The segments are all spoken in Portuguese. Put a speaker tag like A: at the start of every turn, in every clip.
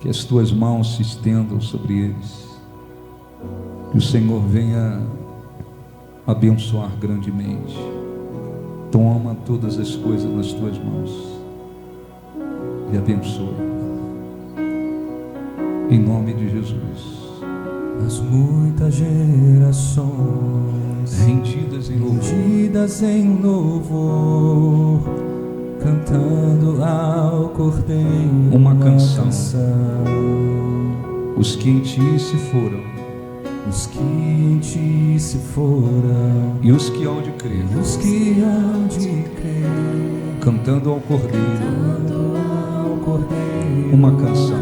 A: que as tuas mãos se estendam sobre eles, que o Senhor venha abençoar grandemente. Toma todas as coisas nas tuas mãos e abençoe, em nome de Jesus.
B: As muitas gerações
A: rendidas
B: em louvor, cantando ao Cordeiro
A: uma canção. Os que em ti se foram,
B: os que em ti se foram,
A: e os que hão de crer, cantando ao Cordeiro uma canção.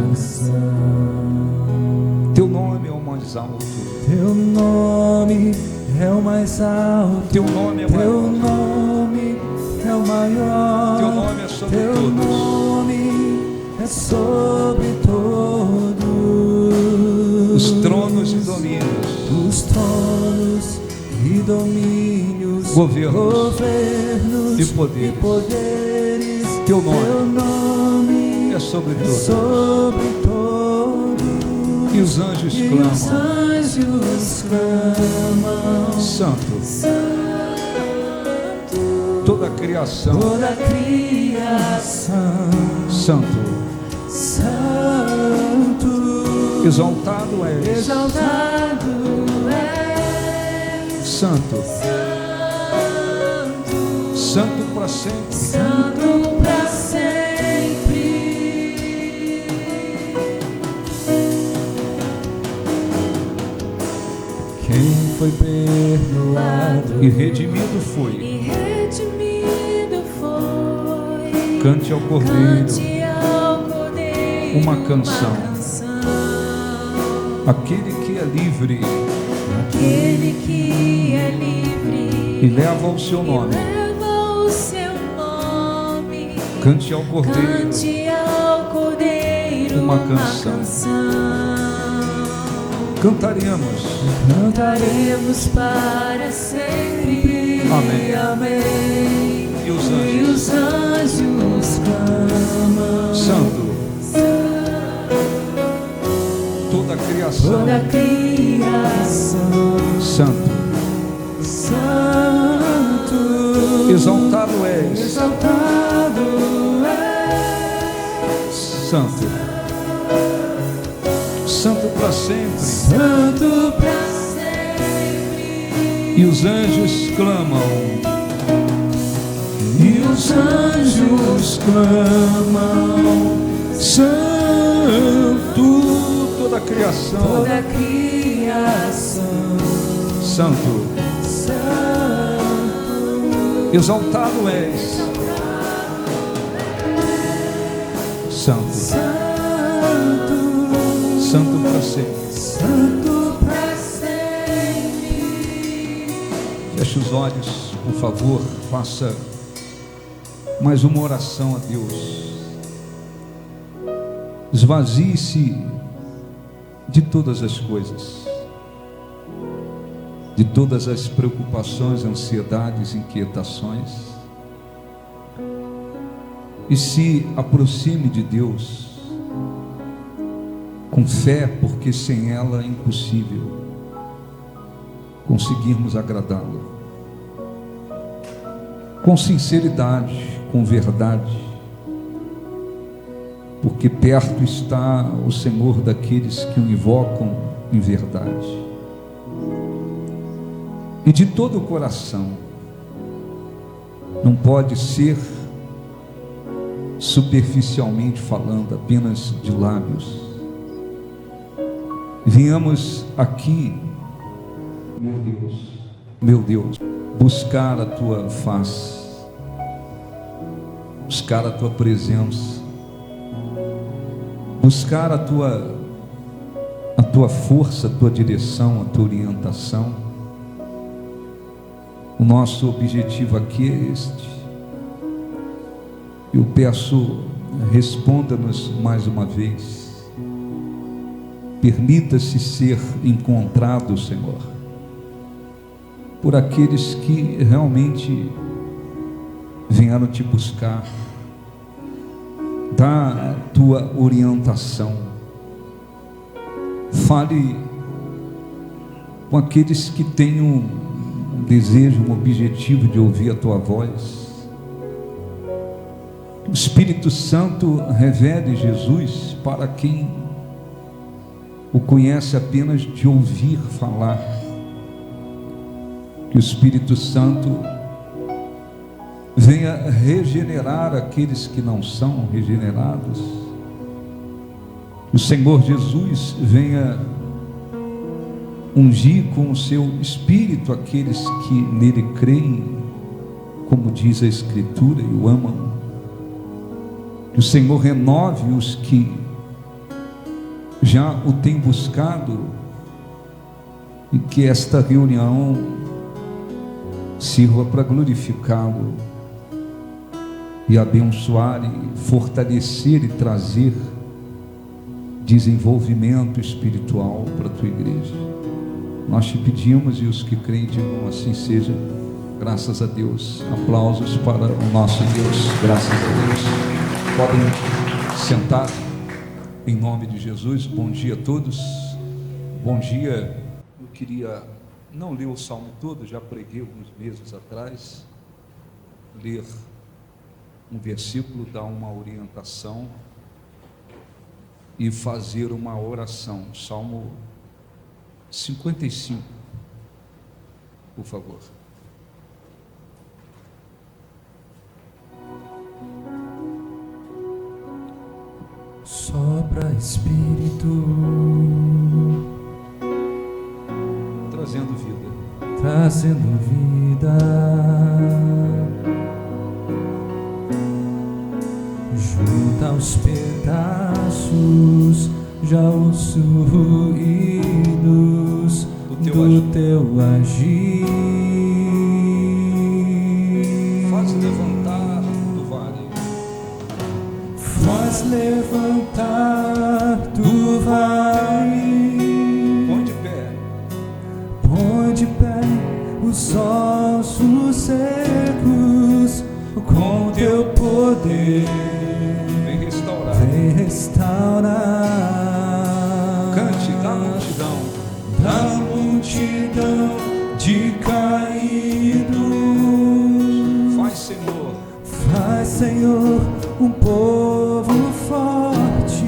A: Teu nome é o mais alto,
B: teu nome é o mais alto,
A: teu nome é o
B: teu
A: maior,
B: nome é o maior,
A: teu nome é sobre
B: teu
A: todos,
B: nome é sobre todos.
A: Os tronos e domínios,
B: os tronos e domínios,
A: governos e poderes, teu nome é sobre todos. E os anjos clamam, Santo. Toda a criação, Santo. Exaltado és, Santo. Santo para sempre.
B: Quem foi perdoado
A: e redimido foi, cante ao Cordeiro uma canção. Aquele que é livre e leva o seu nome, cante ao Cordeiro uma canção. Cantaremos
C: para sempre.
A: Amém. E os
C: anjos clamam,
A: Santo. Toda a criação, Santo. Exaltado és, Santo. Santo para sempre. E os anjos clamam, Santo. Toda a criação, Santo. Exaltado és, Santo. Santo para sempre. Feche os olhos, por favor. Faça mais uma oração a Deus. Esvazie-se de todas as coisas, de todas as preocupações, ansiedades, inquietações, e se aproxime de Deus com fé, porque sem ela é impossível conseguirmos agradá-lo. Com sinceridade, com verdade, porque perto está o Senhor daqueles que o invocam em verdade. E de todo o coração. Não pode ser superficialmente falando, apenas de lábios. Viemos aqui, meu Deus, buscar a tua face, buscar a tua presença, buscar a tua força, a tua direção, a tua orientação. O nosso objetivo aqui é este. Eu peço, responda-nos mais uma vez. Permita-se ser encontrado, Senhor, por aqueles que realmente vieram te buscar. Dá a tua orientação, Fale com aqueles que têm um desejo, um objetivo de ouvir a tua voz. O Espírito Santo revele Jesus para quem o conhece apenas de ouvir falar. Que o Espírito Santo venha regenerar aqueles que não são regenerados. Que o Senhor Jesus venha ungir com o seu Espírito aqueles que nele creem, como diz a Escritura, e o amam. Que o Senhor renove os que já o têm buscado, e que esta reunião sirva para glorificá-lo e abençoar e fortalecer e trazer desenvolvimento espiritual para a tua igreja. Nós te pedimos, e os que creem digam assim seja. Graças a Deus. Aplausos para o nosso Deus. Graças a Deus. Podem sentar em nome de Jesus. Bom dia a todos. Bom dia. Eu queria não ler o salmo todo, já preguei alguns meses atrás. Ler um versículo, dar uma orientação e fazer uma oração. Salmo 55, por favor.
B: Sopra Espírito,
A: trazendo vida,
B: trazendo vida, junta os pedaços, já os ruídos do teu agir.
A: Faz levantar do vale,
B: faz levantar do vale. Põe de pé os ossos secos, com teu poder
A: vem restaurar.
B: Vem restaurar.
A: Cante da multidão
B: de caídos. Faz, Senhor, um povo forte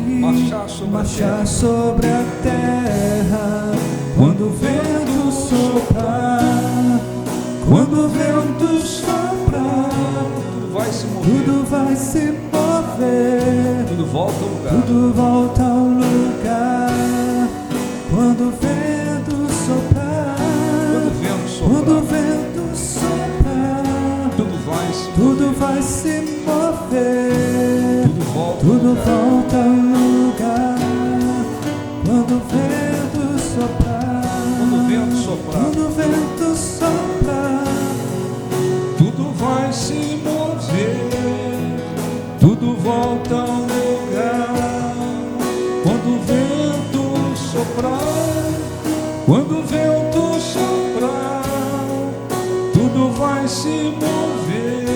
B: marchar sobre a terra. Quando o vento soprar, quando o vento soprar,
A: tudo vai se mover,
B: tudo vai se mover,
A: tudo volta ao lugar,
B: tudo volta ao lugar. Quando o vento soprar, quando o vento soprar, tudo vai se mover, tudo volta ao lugar. Quando o vento soprar, quando o vento soprar,
A: tudo vai se mover, tudo volta ao lugar. Quando o vento soprar, quando o vento soprar, tudo vai se mover,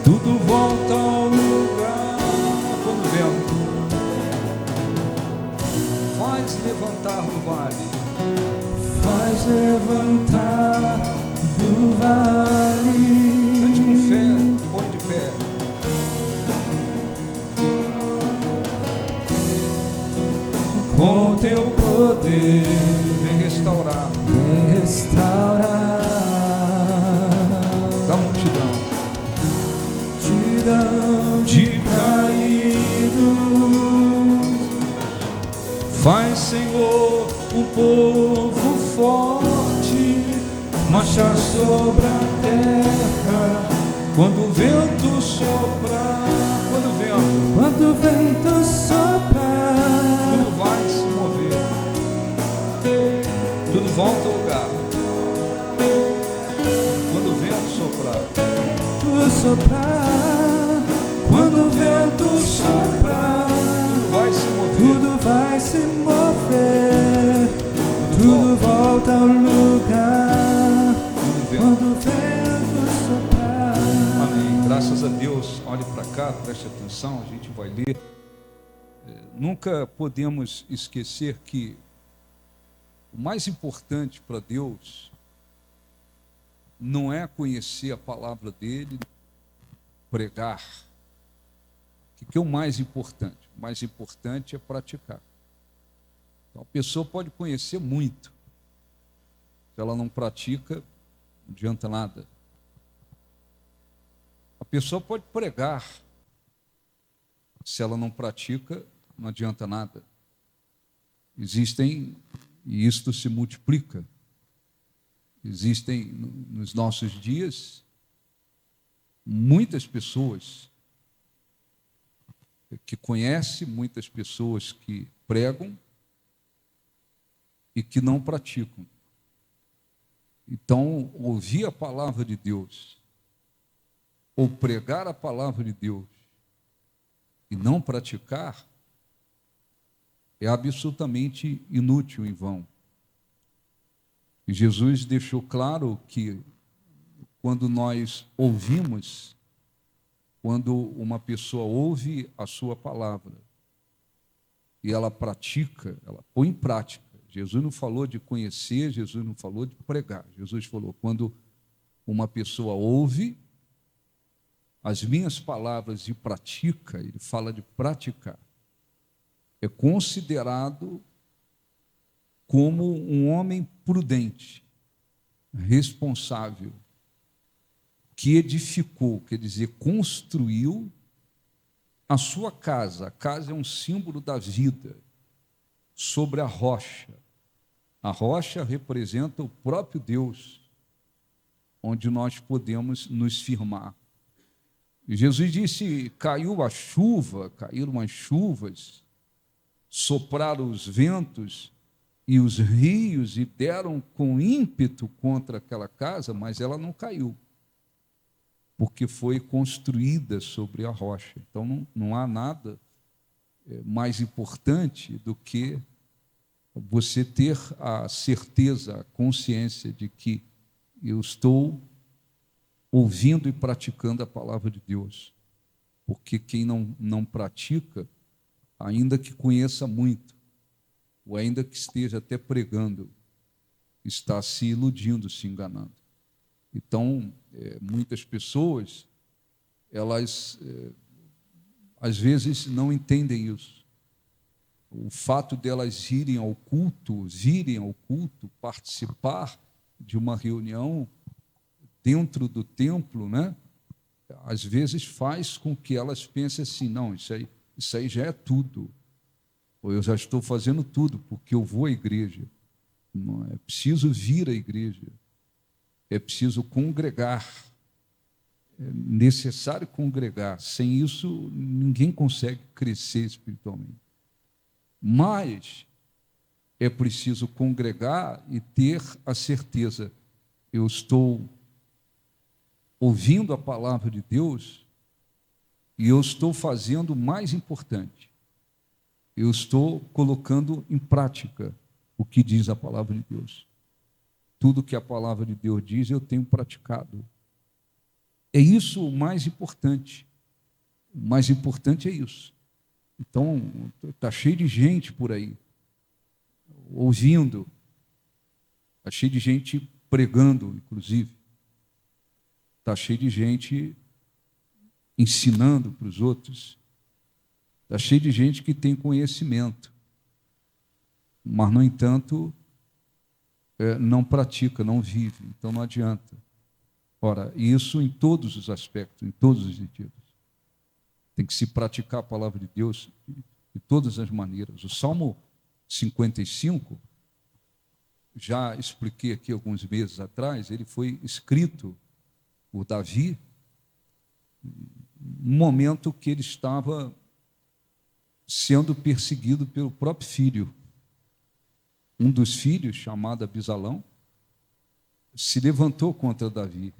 A: tudo volta ao lugar. Quando o vento faz levantar do vale,
B: faz levantar do vale.
A: cante com fé, põe de pé.
B: Com teu poder
A: Vem restaurar
B: vem restaurar.
A: da multidão
B: De caídos.
A: Faz, Senhor,
B: um povo forte marchar sobre a terra.
A: quando o vento soprar,
B: Quando o vento soprar,
A: tudo vai se mover, tudo volta ao lugar. Quando o vento soprar,
B: tudo soprar. Quando o vento soprar,
A: tudo vai se mover,
B: tudo vai se mover, tudo volta ao lugar. Quando o vento soprar.
A: Amém. Graças a Deus. Olhe para cá, preste atenção. A gente vai ler Nunca podemos esquecer que o mais importante para Deus não é conhecer a palavra dele, pregar. O que é o mais importante? O mais importante é praticar. Então, a pessoa pode conhecer muito. Se ela não pratica, não adianta nada. A pessoa pode pregar. Se ela não pratica, não adianta nada. Existem, e isto se multiplica, existem nos nossos dias muitas pessoas que conhecem, muitas pessoas que pregam e que não praticam. Então, ouvir a palavra de Deus ou pregar a palavra de Deus e não praticar é absolutamente inútil, em vão. E Jesus deixou claro que quando nós ouvimos, quando uma pessoa ouve a sua palavra e ela pratica, ela põe em prática. Jesus não falou de conhecer, Jesus não falou de pregar. Jesus falou, quando uma pessoa ouve as minhas palavras e pratica, ele fala de praticar, é considerado como um homem prudente, responsável, que edificou, quer dizer, construiu a sua casa. A casa é um símbolo da vida, sobre a rocha. A rocha representa o próprio Deus, onde nós podemos nos firmar. E Jesus disse, caiu a chuva, caíram as chuvas, sopraram os ventos e os rios e deram com ímpeto contra aquela casa, mas ela não caiu, porque foi construída sobre a rocha. Então não há nada mais importante do que você ter a certeza, a consciência de que eu estou ouvindo e praticando a palavra de Deus. Porque quem não pratica, ainda que conheça muito, ou ainda que esteja até pregando, está se iludindo, se enganando. Então, muitas pessoas, elas às vezes não entendem isso. O fato delas virem ao culto, participar de uma reunião dentro do templo, né? Às vezes faz com que elas pensem assim, não, isso aí já é tudo. Ou eu já estou fazendo tudo, porque eu vou à igreja. Não, é preciso vir à igreja. É preciso congregar. É necessário congregar. Sem isso, ninguém consegue crescer espiritualmente. Mas é preciso congregar e ter a certeza, eu estou ouvindo a palavra de Deus e eu estou fazendo o mais importante. Eu estou colocando em prática o que diz a palavra de Deus. Tudo que a palavra de Deus diz, eu tenho praticado. É isso o mais importante. O mais importante é isso. Então, está cheio de gente por aí, ouvindo. Está cheio de gente pregando, inclusive. Está cheio de gente ensinando para os outros. Está cheio de gente que tem conhecimento. Mas, no entanto, não pratica, não vive. Então, não adianta. Ora, isso em todos os aspectos, em todos os sentidos. Tem que se praticar a palavra de Deus de todas as maneiras. O Salmo 55, já expliquei aqui alguns meses atrás, ele foi escrito por Davi no momento que ele estava sendo perseguido pelo próprio filho. Um dos filhos, chamado Abisalão, se levantou contra Davi,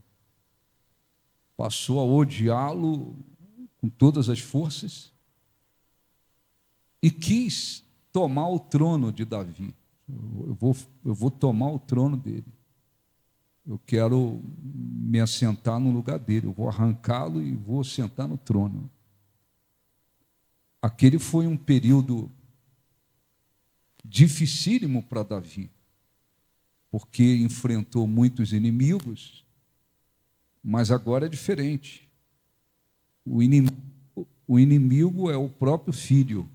A: passou a odiá-lo com todas as forças e quis tomar o trono de Davi. Eu vou tomar o trono dele. Eu quero me assentar no lugar dele. Eu vou arrancá-lo e vou sentar no trono. aquele foi um período dificílimo para Davi, porque enfrentou muitos inimigos, mas agora é diferente. O inimigo é o próprio filho,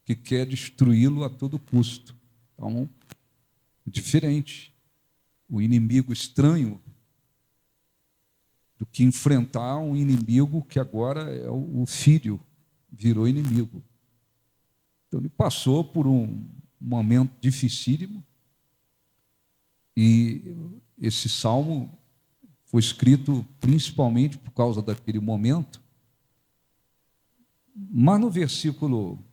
A: que quer destruí-lo a todo custo. Então, é diferente. O inimigo estranho do que enfrentar um inimigo que agora é o filho, virou inimigo. Então, ele passou por um momento dificílimo, e esse salmo foi escrito principalmente por causa daquele momento, mas no versículo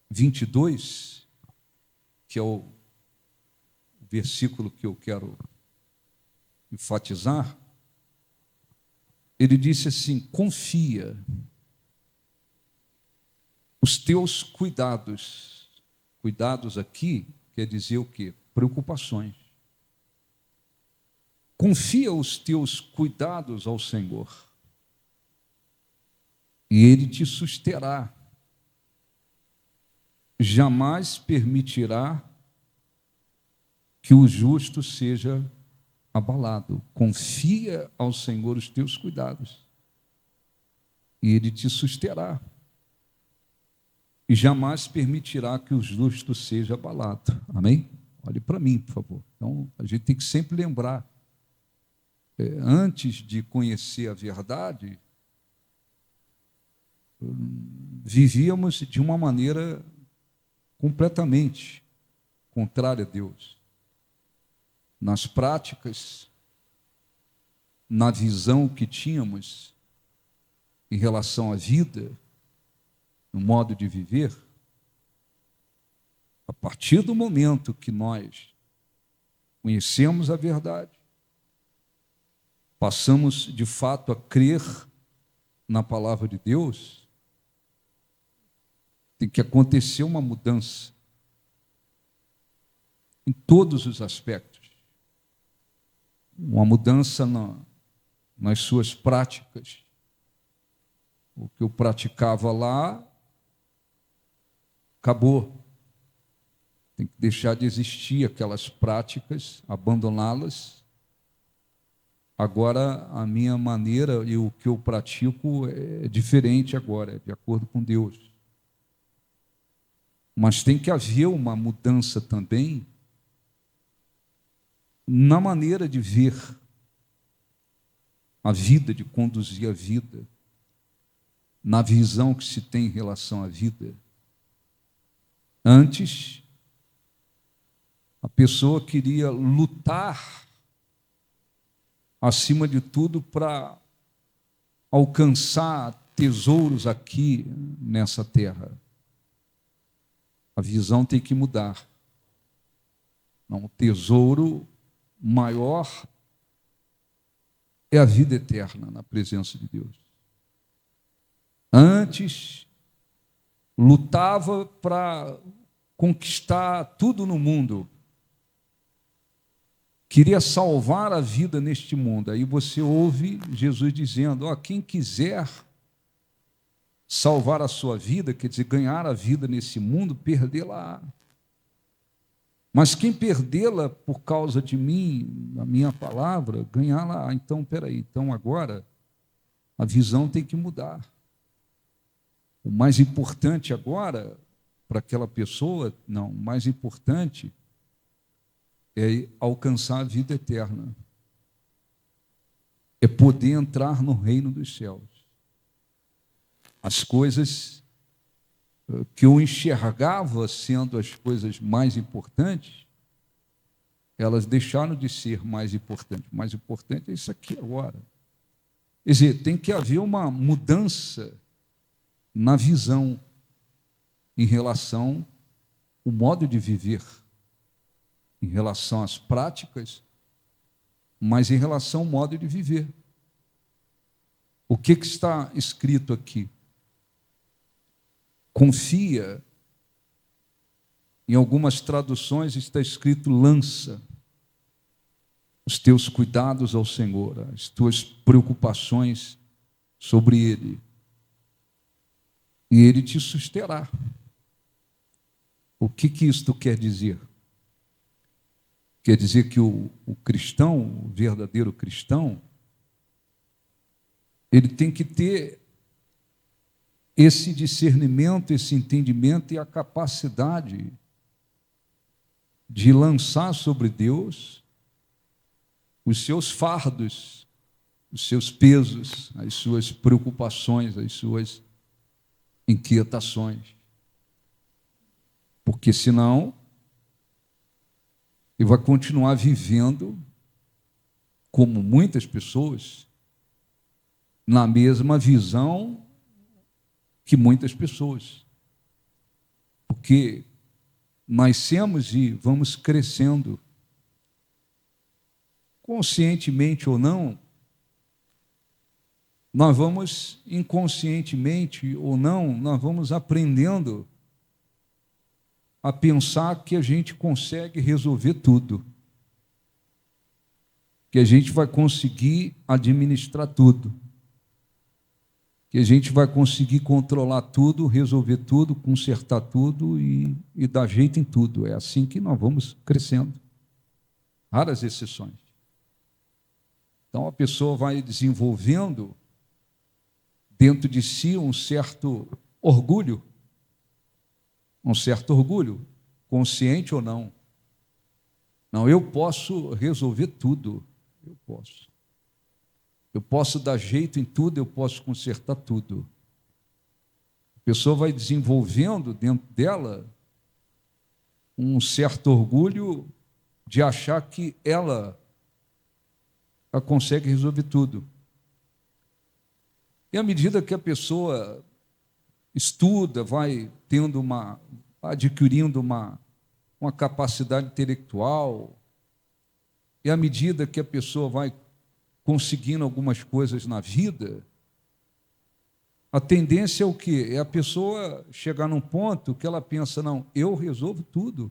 A: 22, que é o versículo que eu quero enfatizar, ele disse assim: confia, os teus cuidados aqui quer dizer o quê? Preocupações. Confia os teus cuidados ao Senhor, e Ele te susterá. Jamais permitirá que o justo seja abalado. Confia ao Senhor os teus cuidados, e Ele te susterá. E jamais permitirá que o justo seja abalado. Amém? Olhe para mim, por favor. Então, a gente tem que sempre lembrar, antes de conhecer a verdade, vivíamos de uma maneira completamente contrária a Deus. Nas práticas, na visão que tínhamos em relação à vida, no modo de viver. A partir do momento que nós conhecemos a verdade, passamos de fato a crer na palavra de Deus, tem que acontecer uma mudança em todos os aspectos. Uma mudança nas suas práticas. O que eu praticava lá, acabou. Tem que deixar de existir aquelas práticas, abandoná-las. Agora, a minha maneira e o que eu pratico é diferente agora, é de acordo com Deus. Mas tem que haver uma mudança também na maneira de ver a vida, de conduzir a vida, na visão que se tem em relação à vida. Antes, a pessoa queria lutar, acima de tudo, para alcançar tesouros aqui nessa terra. A visão tem que mudar. Não, o tesouro maior é a vida eterna na presença de Deus. Antes, lutava para conquistar tudo no mundo. Queria salvar a vida neste mundo. Aí você ouve Jesus dizendo: quem quiser salvar a sua vida, quer dizer, ganhar a vida nesse mundo, perdê-la. Mas quem perdê-la por causa de mim, a minha palavra, ganhá-la. Então, então agora a visão tem que mudar. O mais importante agora, para aquela pessoa, não, o mais importante é alcançar a vida eterna. É poder entrar no reino dos céus. As coisas que eu enxergava sendo as coisas mais importantes, elas deixaram de ser mais importantes. O mais importante é isso aqui agora. Quer dizer, tem que haver uma mudança na visão em relação ao modo de viver, em relação às práticas, mas em relação ao modo de viver. O que está escrito aqui? Confia. Em algumas traduções está escrito: lança os teus cuidados ao Senhor, as tuas preocupações sobre ele, e ele te susterá. O que isto quer dizer? Quer dizer que o cristão, o verdadeiro cristão, ele tem que ter esse discernimento, esse entendimento e a capacidade de lançar sobre Deus os seus fardos, os seus pesos, as suas preocupações, as suas inquietações. Porque senão ele vai continuar vivendo como muitas pessoas, na mesma visão que muitas pessoas. Porque nascemos e vamos crescendo, conscientemente ou não, nós vamos, inconscientemente ou não, nós vamos aprendendo a pensar que a gente consegue resolver tudo, que a gente vai conseguir administrar tudo, que a gente vai conseguir controlar tudo, resolver tudo, consertar tudo e dar jeito em tudo. É assim que nós vamos crescendo. Raras exceções. Então a pessoa vai desenvolvendo dentro de si um certo orgulho, consciente ou não. Não, eu posso resolver tudo, eu posso. Eu posso dar jeito em tudo, eu posso consertar tudo. A pessoa vai desenvolvendo dentro dela um certo orgulho de achar que ela consegue resolver tudo. E à medida que a pessoa estuda, vai adquirindo uma capacidade intelectual, e à medida que a pessoa vai conseguindo algumas coisas na vida, a tendência é o quê? É a pessoa chegar num ponto que ela pensa, não, eu resolvo tudo.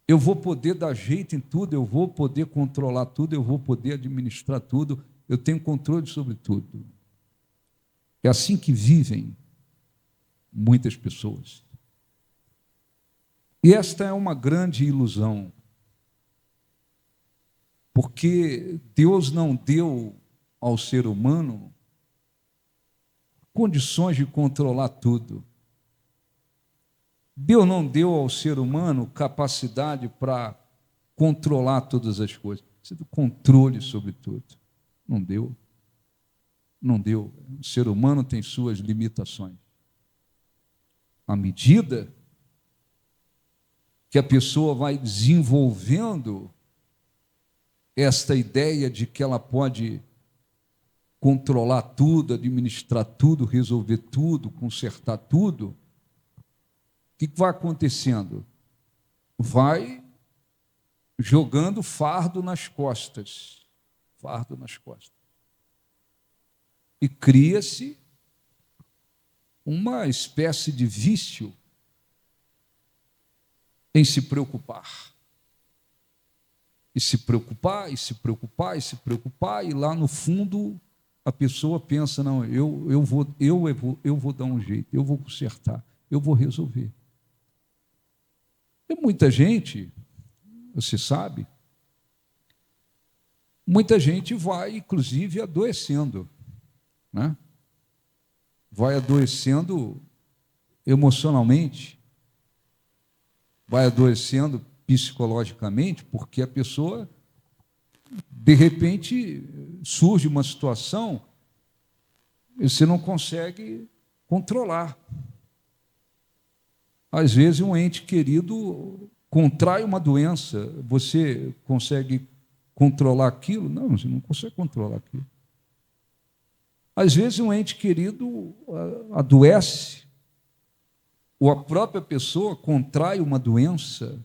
A: Eu vou poder dar jeito em tudo, eu vou poder controlar tudo, eu vou poder administrar tudo, eu tenho controle sobre tudo. É assim que vivem muitas pessoas. E esta é uma grande ilusão, porque Deus não deu ao ser humano condições de controlar tudo. Deus não deu ao ser humano capacidade para controlar todas as coisas. Precisa do controle sobre tudo. Não deu. Não deu. O ser humano tem suas limitações. À medida que a pessoa vai desenvolvendo esta ideia de que ela pode controlar tudo, administrar tudo, resolver tudo, consertar tudo, o que vai acontecendo? Vai jogando fardo nas costas. Fardo nas costas. E cria-se uma espécie de vício em se preocupar. E se preocupar, e se preocupar, e se preocupar, e lá no fundo a pessoa pensa, não, eu vou dar um jeito, eu vou consertar, eu vou resolver. E muita gente, você sabe, muita gente vai, inclusive, adoecendo, né? Vai adoecendo emocionalmente, vai adoecendo psicologicamente, porque a pessoa, de repente, surge uma situação e você não consegue controlar. Às vezes, um ente querido contrai uma doença, você consegue controlar aquilo? Não, você não consegue controlar aquilo. Às vezes, um ente querido adoece, ou a própria pessoa contrai uma doença.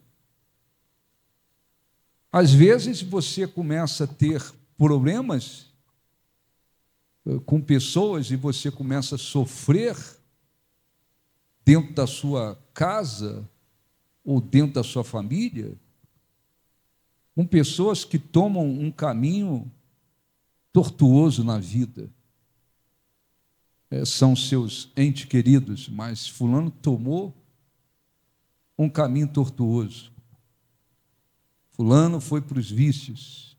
A: Às vezes, você começa a ter problemas com pessoas e você começa a sofrer dentro da sua casa ou dentro da sua família, com pessoas que tomam um caminho tortuoso na vida. são seus entes queridos, mas fulano tomou um caminho tortuoso. Fulano foi para os vícios.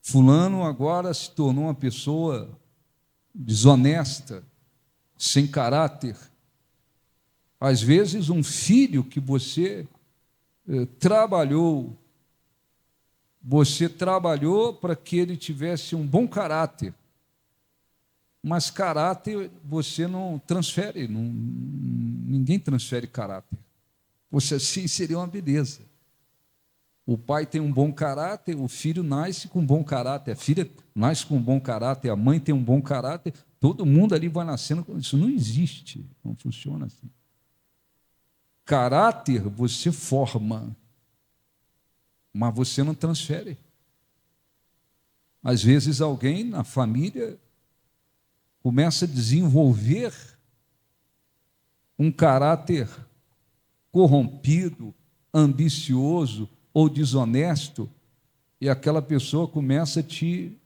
A: Fulano agora se tornou uma pessoa desonesta, sem caráter. Às vezes, um filho que você trabalhou para que ele tivesse um bom caráter, mas caráter você não transfere, ninguém transfere caráter. Você assim seria uma beleza. O pai tem um bom caráter, o filho nasce com um bom caráter, a filha nasce com um bom caráter, a mãe tem um bom caráter, todo mundo ali vai nascendo. Isso não existe, não funciona assim. Caráter você forma, mas você não transfere. Às vezes alguém na família começa a desenvolver um caráter corrompido, ambicioso ou desonesto, e aquela pessoa começa a te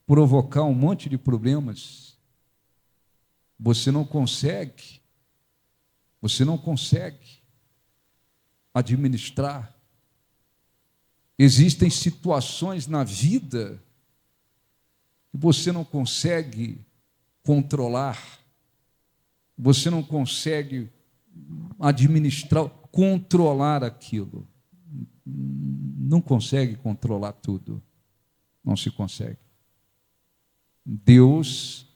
A: provocar um monte de problemas. Você não consegue administrar. Existem situações na vida que você não consegue controlar, você não consegue administrar, controlar aquilo. Não consegue controlar tudo. Não se consegue. Deus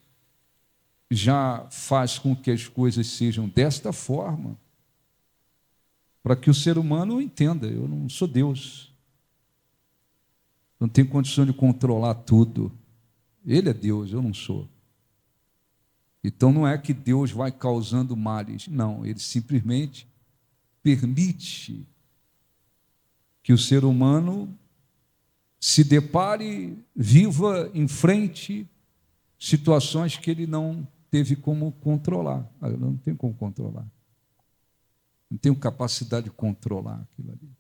A: já faz com que as coisas sejam desta forma, para que o ser humano entenda: eu não sou Deus, não tenho condição de controlar tudo. Ele é Deus, eu não sou. Então não é que Deus vai causando males, não, ele simplesmente permite que o ser humano se depare, viva, enfrente situações que ele não teve como controlar. Eu não tenho como controlar. Não tenho capacidade de controlar aquilo ali.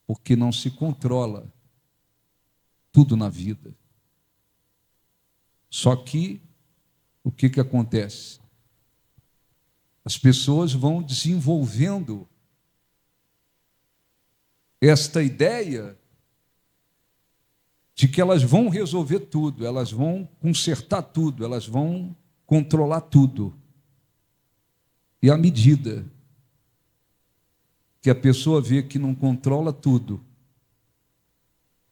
A: Porque não se controla tudo na vida. Só que, o que acontece? As pessoas vão desenvolvendo esta ideia de que elas vão resolver tudo, elas vão consertar tudo, elas vão controlar tudo. E à medida que a pessoa vê que não controla tudo,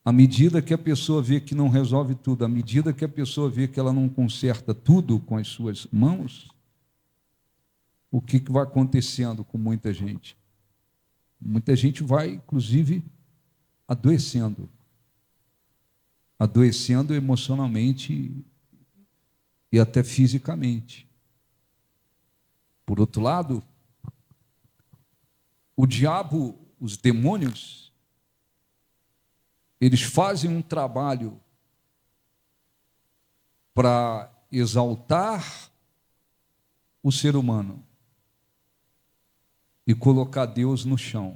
A: à medida que a pessoa vê que não resolve tudo, à medida que a pessoa vê que ela não conserta tudo com as suas mãos, o que vai acontecendo com muita gente? Muita gente vai, inclusive, adoecendo emocionalmente e até fisicamente. Por outro lado, o diabo, os demônios, eles fazem um trabalho para exaltar o ser humano e colocar Deus no chão.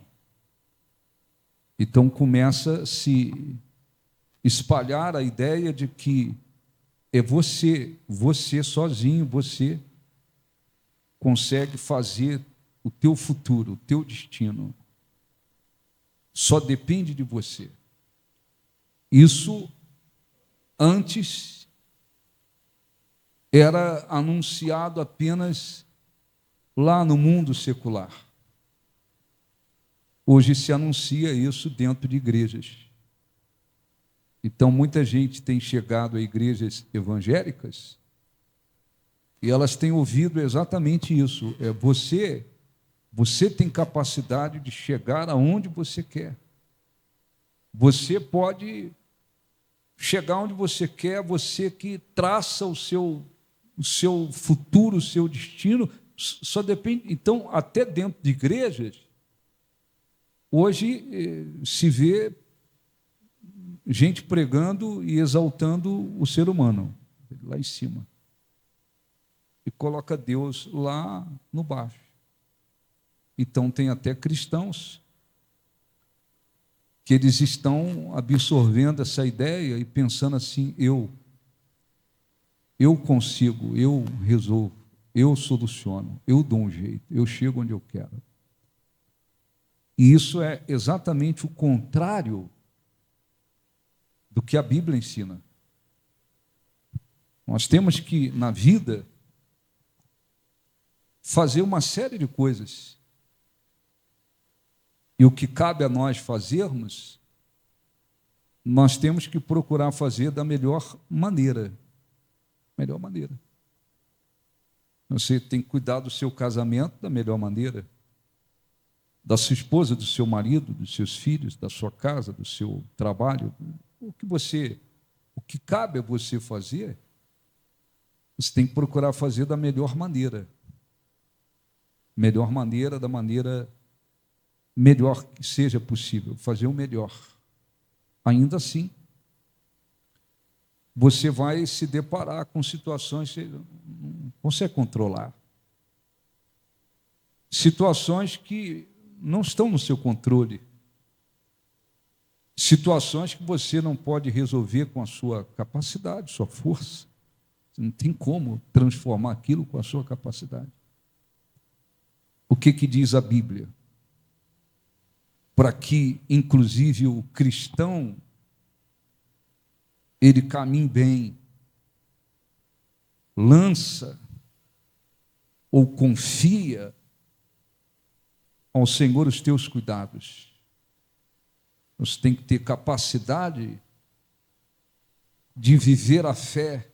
A: Então começa a se espalhar a ideia de que é você sozinho, você consegue fazer o teu futuro, o teu destino. Só depende de você. Isso antes era anunciado apenas lá no mundo secular. Hoje se anuncia isso dentro de igrejas. Então, muita gente tem chegado a igrejas evangélicas e elas têm ouvido exatamente isso. Você tem capacidade de chegar aonde você quer. Você pode chegar onde você quer, você que traça o seu futuro, o seu destino, só depende. Então, até dentro de igrejas, hoje se vê gente pregando e exaltando o ser humano, lá em cima, e coloca Deus lá no baixo. Então tem até cristãos que eles estão absorvendo essa ideia e pensando assim: eu eu consigo, eu resolvo, eu soluciono, eu dou um jeito, eu chego onde eu quero. E isso é exatamente o contrário do que a Bíblia ensina. Nós temos que, na vida, fazer uma série de coisas. E o que cabe a nós fazermos, nós temos que procurar fazer da melhor maneira. Melhor maneira. Você tem que cuidar do seu casamento da melhor maneira, da sua esposa, do seu marido, dos seus filhos, da sua casa, do seu trabalho. O que cabe a você fazer, você tem que procurar fazer da melhor maneira. Melhor maneira, da maneira melhor que seja possível, fazer o melhor. Ainda assim, você vai se deparar com situações que você não consegue controlar. Situações que não estão no seu controle. Situações que você não pode resolver com a sua capacidade, sua força. Você não tem como transformar aquilo com a sua capacidade. O que diz a Bíblia? Para que, inclusive, o cristão ele caminhe bem, lança ou confia ao Senhor os teus cuidados. Você tem que ter capacidade de viver a fé,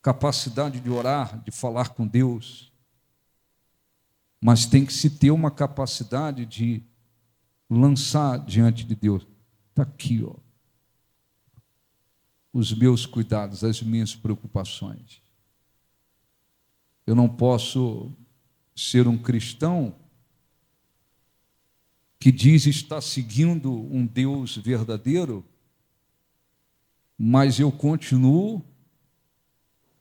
A: capacidade de orar, de falar com Deus, mas tem que se ter uma capacidade de lançar diante de Deus. Está aqui, ó, os meus cuidados, as minhas preocupações. Eu não posso ser um cristão que diz estar seguindo um Deus verdadeiro, mas eu continuo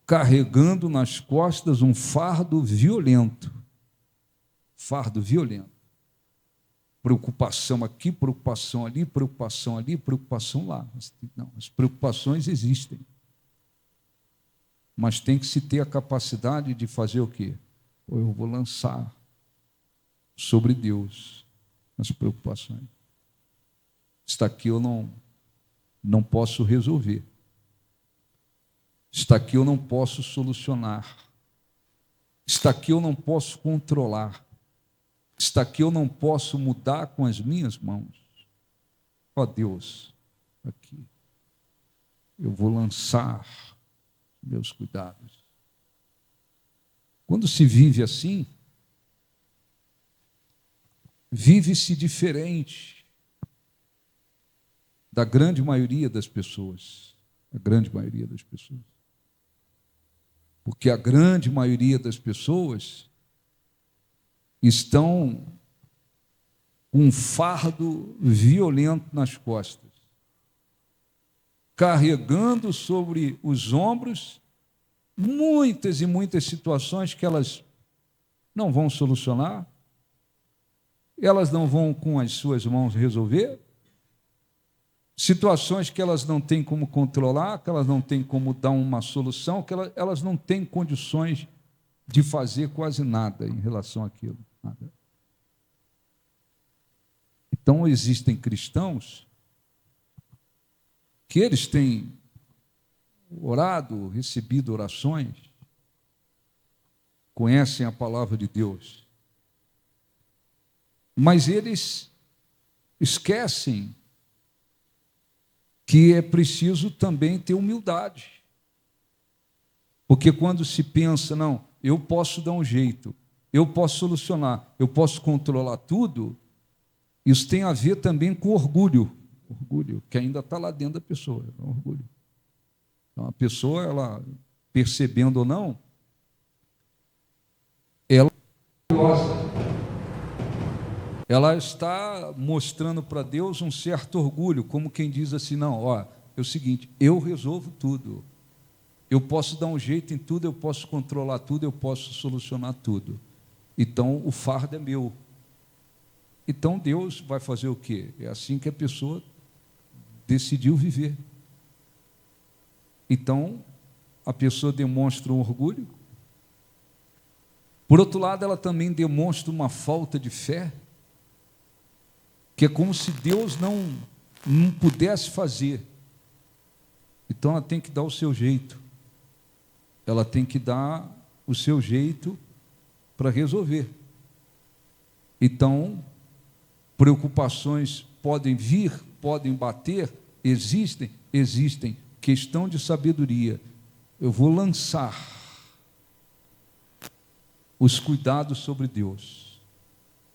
A: carregando nas costas um fardo violento. Fardo violento. Preocupação aqui, preocupação ali, preocupação ali, preocupação lá. Não, as preocupações existem. Mas tem que se ter a capacidade de fazer o quê? Eu vou lançar sobre Deus as preocupações. Está aqui eu não posso resolver. Está aqui eu não posso solucionar. Está aqui eu não posso controlar. Está aqui eu não posso mudar com as minhas mãos. Ó Deus, aqui eu vou lançar meus cuidados. Quando se vive assim, vive-se diferente da grande maioria das pessoas. A grande maioria das pessoas. Porque a grande maioria das pessoas estão com um fardo violento nas costas, carregando sobre os ombros muitas e muitas situações que elas não vão solucionar, elas não vão com as suas mãos resolver, situações que elas não têm como controlar, que elas não têm como dar uma solução, que elas não têm condições de fazer quase nada em relação àquilo. Nada. Então, existem cristãos que eles têm orado, recebido orações, conhecem a palavra de Deus, mas eles esquecem que é preciso também ter humildade. Porque quando se pensa, não, eu posso dar um jeito, eu posso solucionar, eu posso controlar tudo, isso tem a ver também com orgulho, que ainda está lá dentro da pessoa, é um orgulho. Então, a pessoa, ela, percebendo ou não, ela está mostrando para Deus um certo orgulho, como quem diz assim, não, ó, é o seguinte, eu resolvo tudo, eu posso dar um jeito em tudo, eu posso controlar tudo, eu posso solucionar tudo. Então, o fardo é meu. Então, Deus vai fazer o quê? É assim que a pessoa decidiu viver. Então, a pessoa demonstra um orgulho. Por outro lado, ela também demonstra uma falta de fé, que é como se Deus não pudesse fazer. Então ela tem que dar o seu jeito. Ela tem que dar o seu jeito para resolver. Então, preocupações podem vir, podem bater, existem. Questão de sabedoria. Eu vou lançar os cuidados sobre Deus.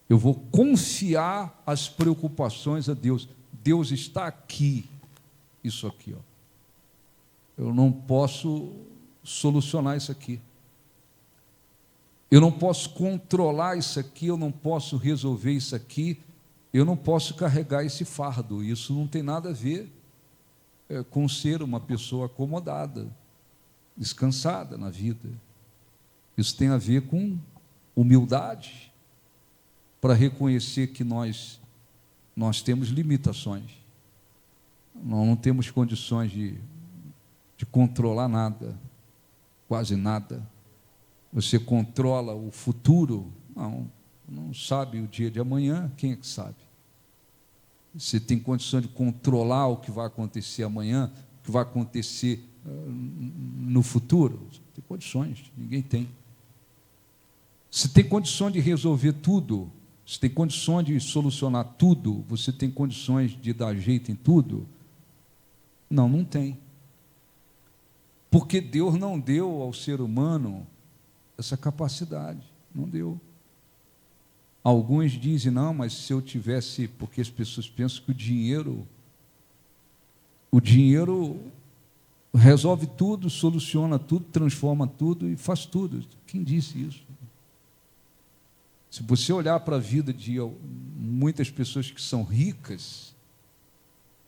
A: Eu vou confiar as preocupações a Deus. Deus está aqui. Isso aqui, ó. Eu não posso solucionar isso aqui. Eu não posso controlar isso aqui, eu não posso resolver isso aqui, eu não posso carregar esse fardo. Isso não tem nada a ver com ser uma pessoa acomodada, descansada na vida. Isso tem a ver com humildade, para reconhecer que nós temos limitações. Nós não temos condições de controlar nada, quase nada. Você controla o futuro? Não sabe o dia de amanhã, quem é que sabe? Você tem condição de controlar o que vai acontecer amanhã, o que vai acontecer no futuro? Você tem condições, ninguém tem. Você tem condições de resolver tudo? Você tem condições de solucionar tudo? Você tem condições de dar jeito em tudo? Não tem. Porque Deus não deu ao ser humano essa capacidade, não deu. Alguns dizem, não, mas se eu tivesse, porque as pessoas pensam que o dinheiro resolve tudo, soluciona tudo, transforma tudo e faz tudo. Quem disse isso? Se você olhar para a vida de muitas pessoas que são ricas,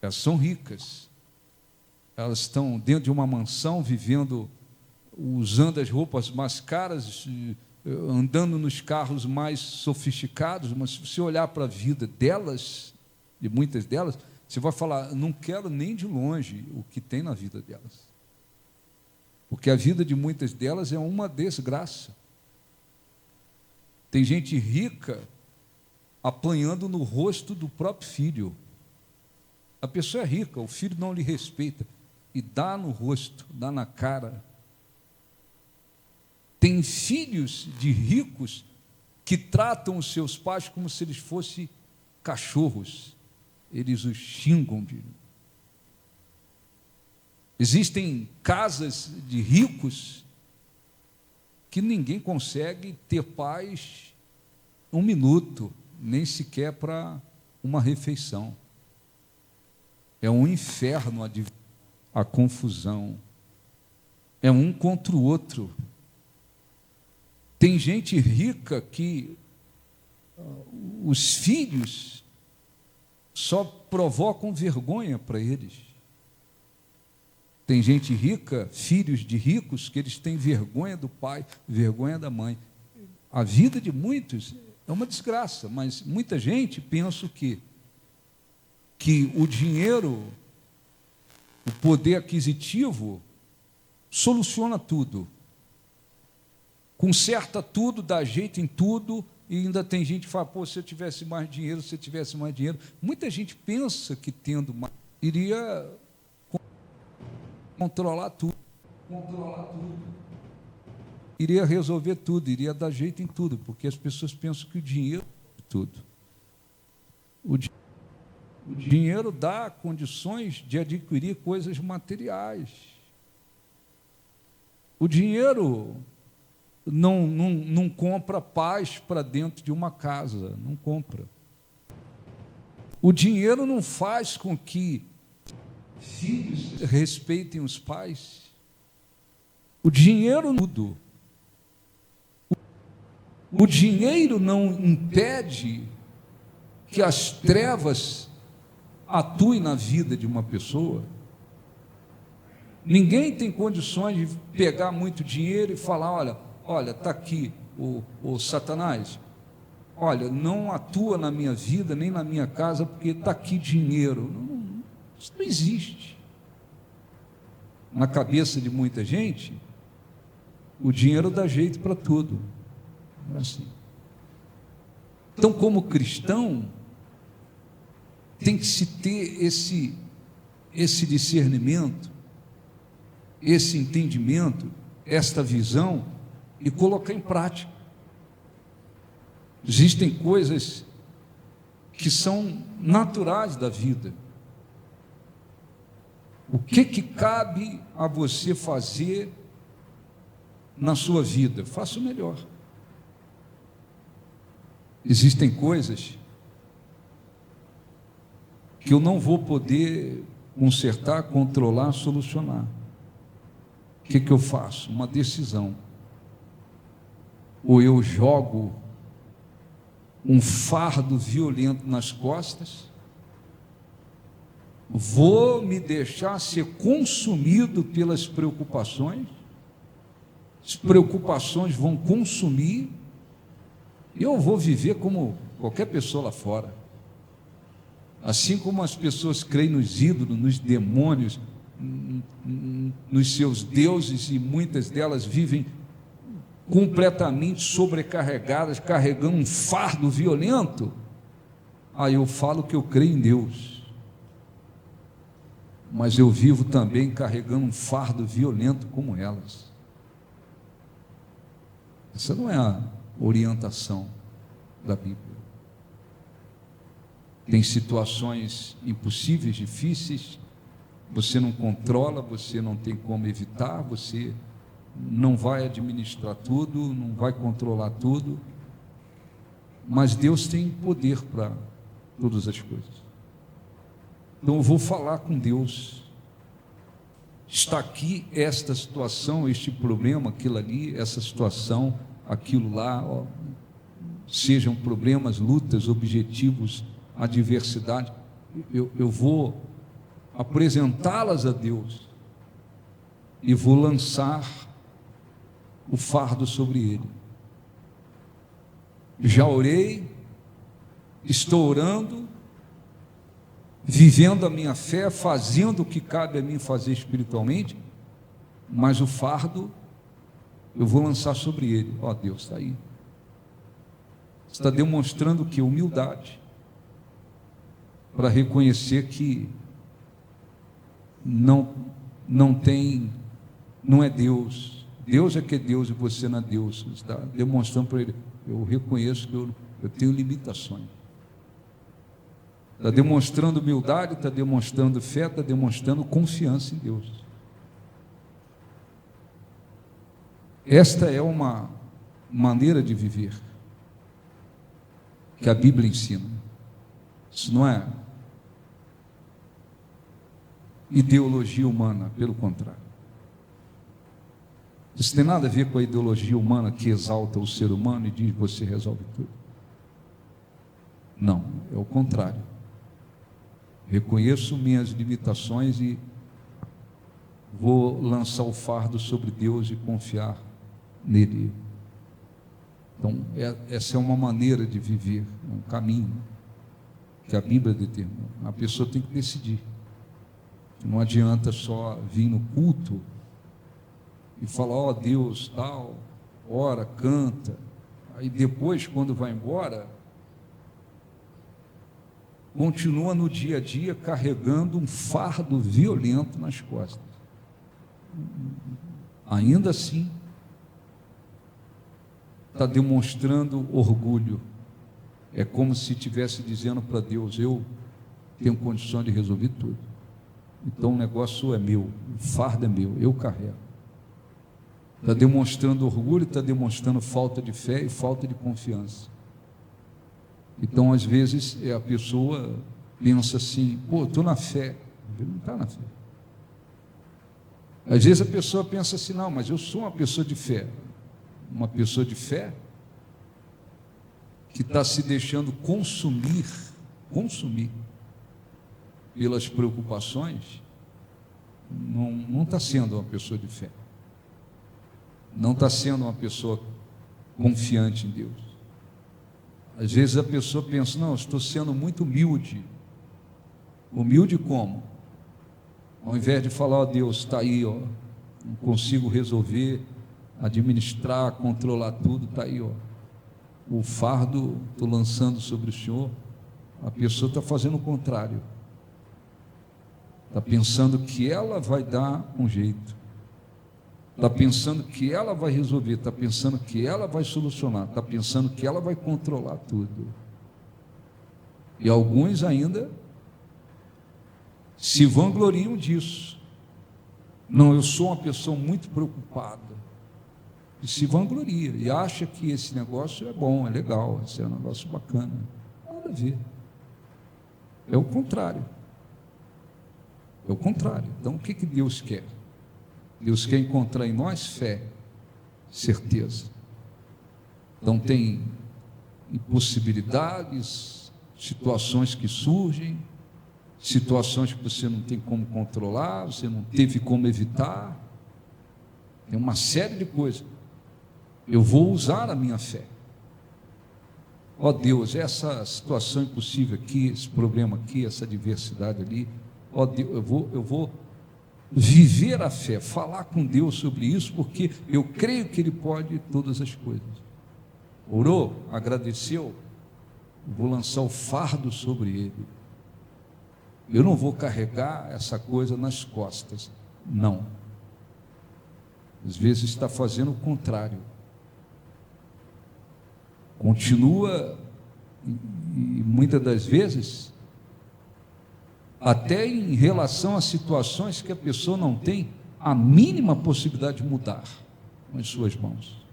A: elas são ricas, elas estão dentro de uma mansão, vivendo, usando as roupas mais caras, andando nos carros mais sofisticados, mas se você olhar para a vida delas, de muitas delas, você vai falar, não quero nem de longe o que tem na vida delas. Porque a vida de muitas delas é uma desgraça. Tem gente rica apanhando no rosto do próprio filho. A pessoa é rica, o filho não lhe respeita, e dá no rosto, dá na cara. Tem filhos de ricos que tratam os seus pais como se eles fossem cachorros. Eles os xingam. Existem casas de ricos que ninguém consegue ter paz um minuto, nem sequer para uma refeição. É um inferno a confusão. É um contra o outro. Tem gente rica que os filhos só provocam vergonha para eles. Tem gente rica, filhos de ricos, que eles têm vergonha do pai, vergonha da mãe. A vida de muitos é uma desgraça, mas muita gente pensa que o dinheiro, o poder aquisitivo, soluciona tudo. Conserta tudo, dá jeito em tudo, e ainda tem gente que fala, se eu tivesse mais dinheiro, Muita gente pensa que tendo mais, iria controlar tudo. Iria resolver tudo, iria dar jeito em tudo, porque as pessoas pensam que o dinheiro é tudo. O dinheiro dá condições de adquirir coisas materiais. O dinheiro não compra paz para dentro de uma casa, não compra. O dinheiro não faz com que filhos respeitem os pais. O dinheiro tudo. O dinheiro não impede que as trevas atuem na vida de uma pessoa. Ninguém tem condições de pegar muito dinheiro e falar, olha, está aqui o Satanás, olha, não atua na minha vida, nem na minha casa, porque está aqui dinheiro. Isso não existe. na cabeça de muita gente, o dinheiro dá jeito para tudo. Não é assim. Então, como cristão, tem que se ter esse discernimento, esse entendimento, esta visão e colocar em prática. Existem coisas que são naturais da vida. O que cabe a você fazer na sua vida? Faça o melhor. Existem coisas que eu não vou poder consertar, controlar, solucionar. O que eu faço? Uma decisão. Ou eu jogo um fardo violento nas costas, vou me deixar ser consumido pelas preocupações, as preocupações vão consumir, e eu vou viver como qualquer pessoa lá fora. Assim como as pessoas creem nos ídolos, nos demônios, nos seus deuses, e muitas delas vivem completamente sobrecarregadas, carregando um fardo violento. Aí eu falo que eu creio em Deus, mas eu vivo também carregando um fardo violento como elas. Essa não é a orientação da Bíblia. Tem situações impossíveis, difíceis, você não controla, você não tem como evitar, você não vai administrar tudo, não vai controlar tudo, mas Deus tem poder para todas as coisas. Então eu vou falar com Deus. Está aqui esta situação, este problema, aquilo ali, essa situação, aquilo lá, ó, sejam problemas, lutas, objetivos, adversidade, eu vou apresentá-las a Deus e vou lançar o fardo sobre ele. Já orei, estou orando, vivendo a minha fé, fazendo o que cabe a mim fazer espiritualmente, mas o fardo eu vou lançar sobre ele. Ó, Deus, está aí. Está demonstrando que humildade, para reconhecer que não é Deus. Deus é que é Deus e você não é Deus. Está demonstrando para ele, eu reconheço que eu tenho limitações. Está demonstrando humildade, está demonstrando fé, está demonstrando confiança em Deus. Esta é uma maneira de viver que a Bíblia ensina. Isso não é ideologia humana, pelo contrário. Isso tem nada a ver com a ideologia humana que exalta o ser humano e diz que você resolve tudo. Não, é o contrário. Reconheço minhas limitações e vou lançar o fardo sobre Deus e confiar nele. Então, essa é uma maneira de viver, um caminho que a Bíblia determina. A pessoa tem que decidir. Não adianta só vir no culto e falar, ó Deus, tal, ora, canta, aí depois, quando vai embora, continua no dia a dia carregando um fardo violento nas costas. Ainda assim, está demonstrando orgulho. É como se estivesse dizendo para Deus, eu tenho condição de resolver tudo. Então o negócio é meu, o fardo é meu, eu carrego. Está demonstrando orgulho, está demonstrando falta de fé e falta de confiança. Então às vezes a pessoa pensa assim, pô, estou na fé. Ele não está na fé. Às vezes a pessoa pensa assim, não, mas eu sou uma pessoa de fé. Uma pessoa de fé que está se deixando consumir pelas preocupações, não está sendo uma pessoa de fé, não está sendo uma pessoa confiante em Deus. Às vezes a pessoa pensa, não, eu estou sendo muito humilde. Humilde como? Ao invés de falar, ó Deus, está aí, ó, não consigo resolver, administrar, controlar tudo, está aí, ó, o fardo estou lançando sobre o Senhor. A pessoa está fazendo o contrário, está pensando que ela vai dar um jeito, está pensando que ela vai resolver, está pensando que ela vai solucionar, está pensando que ela vai controlar tudo. E alguns ainda se vangloriam disso. Não, eu sou uma pessoa muito preocupada. E se vangloria, e acha que esse negócio é bom, é legal, esse é um negócio bacana. Nada a ver. É o contrário. É o contrário. Então, o que Deus quer? Deus quer encontrar em nós fé, certeza. Então, tem impossibilidades, situações que surgem, situações que você não tem como controlar, você não teve como evitar, tem uma série de coisas. Eu vou usar a minha fé. Ó Deus, essa situação impossível aqui, esse problema aqui, essa adversidade ali, ó Deus, eu vou viver a fé, falar com Deus sobre isso, porque eu creio que Ele pode todas as coisas. Orou, agradeceu, vou lançar o fardo sobre Ele. Eu não vou carregar essa coisa nas costas, não. Às vezes está fazendo o contrário. Continua, e muitas das vezes, até em relação a situações que a pessoa não tem a mínima possibilidade de mudar com as suas mãos.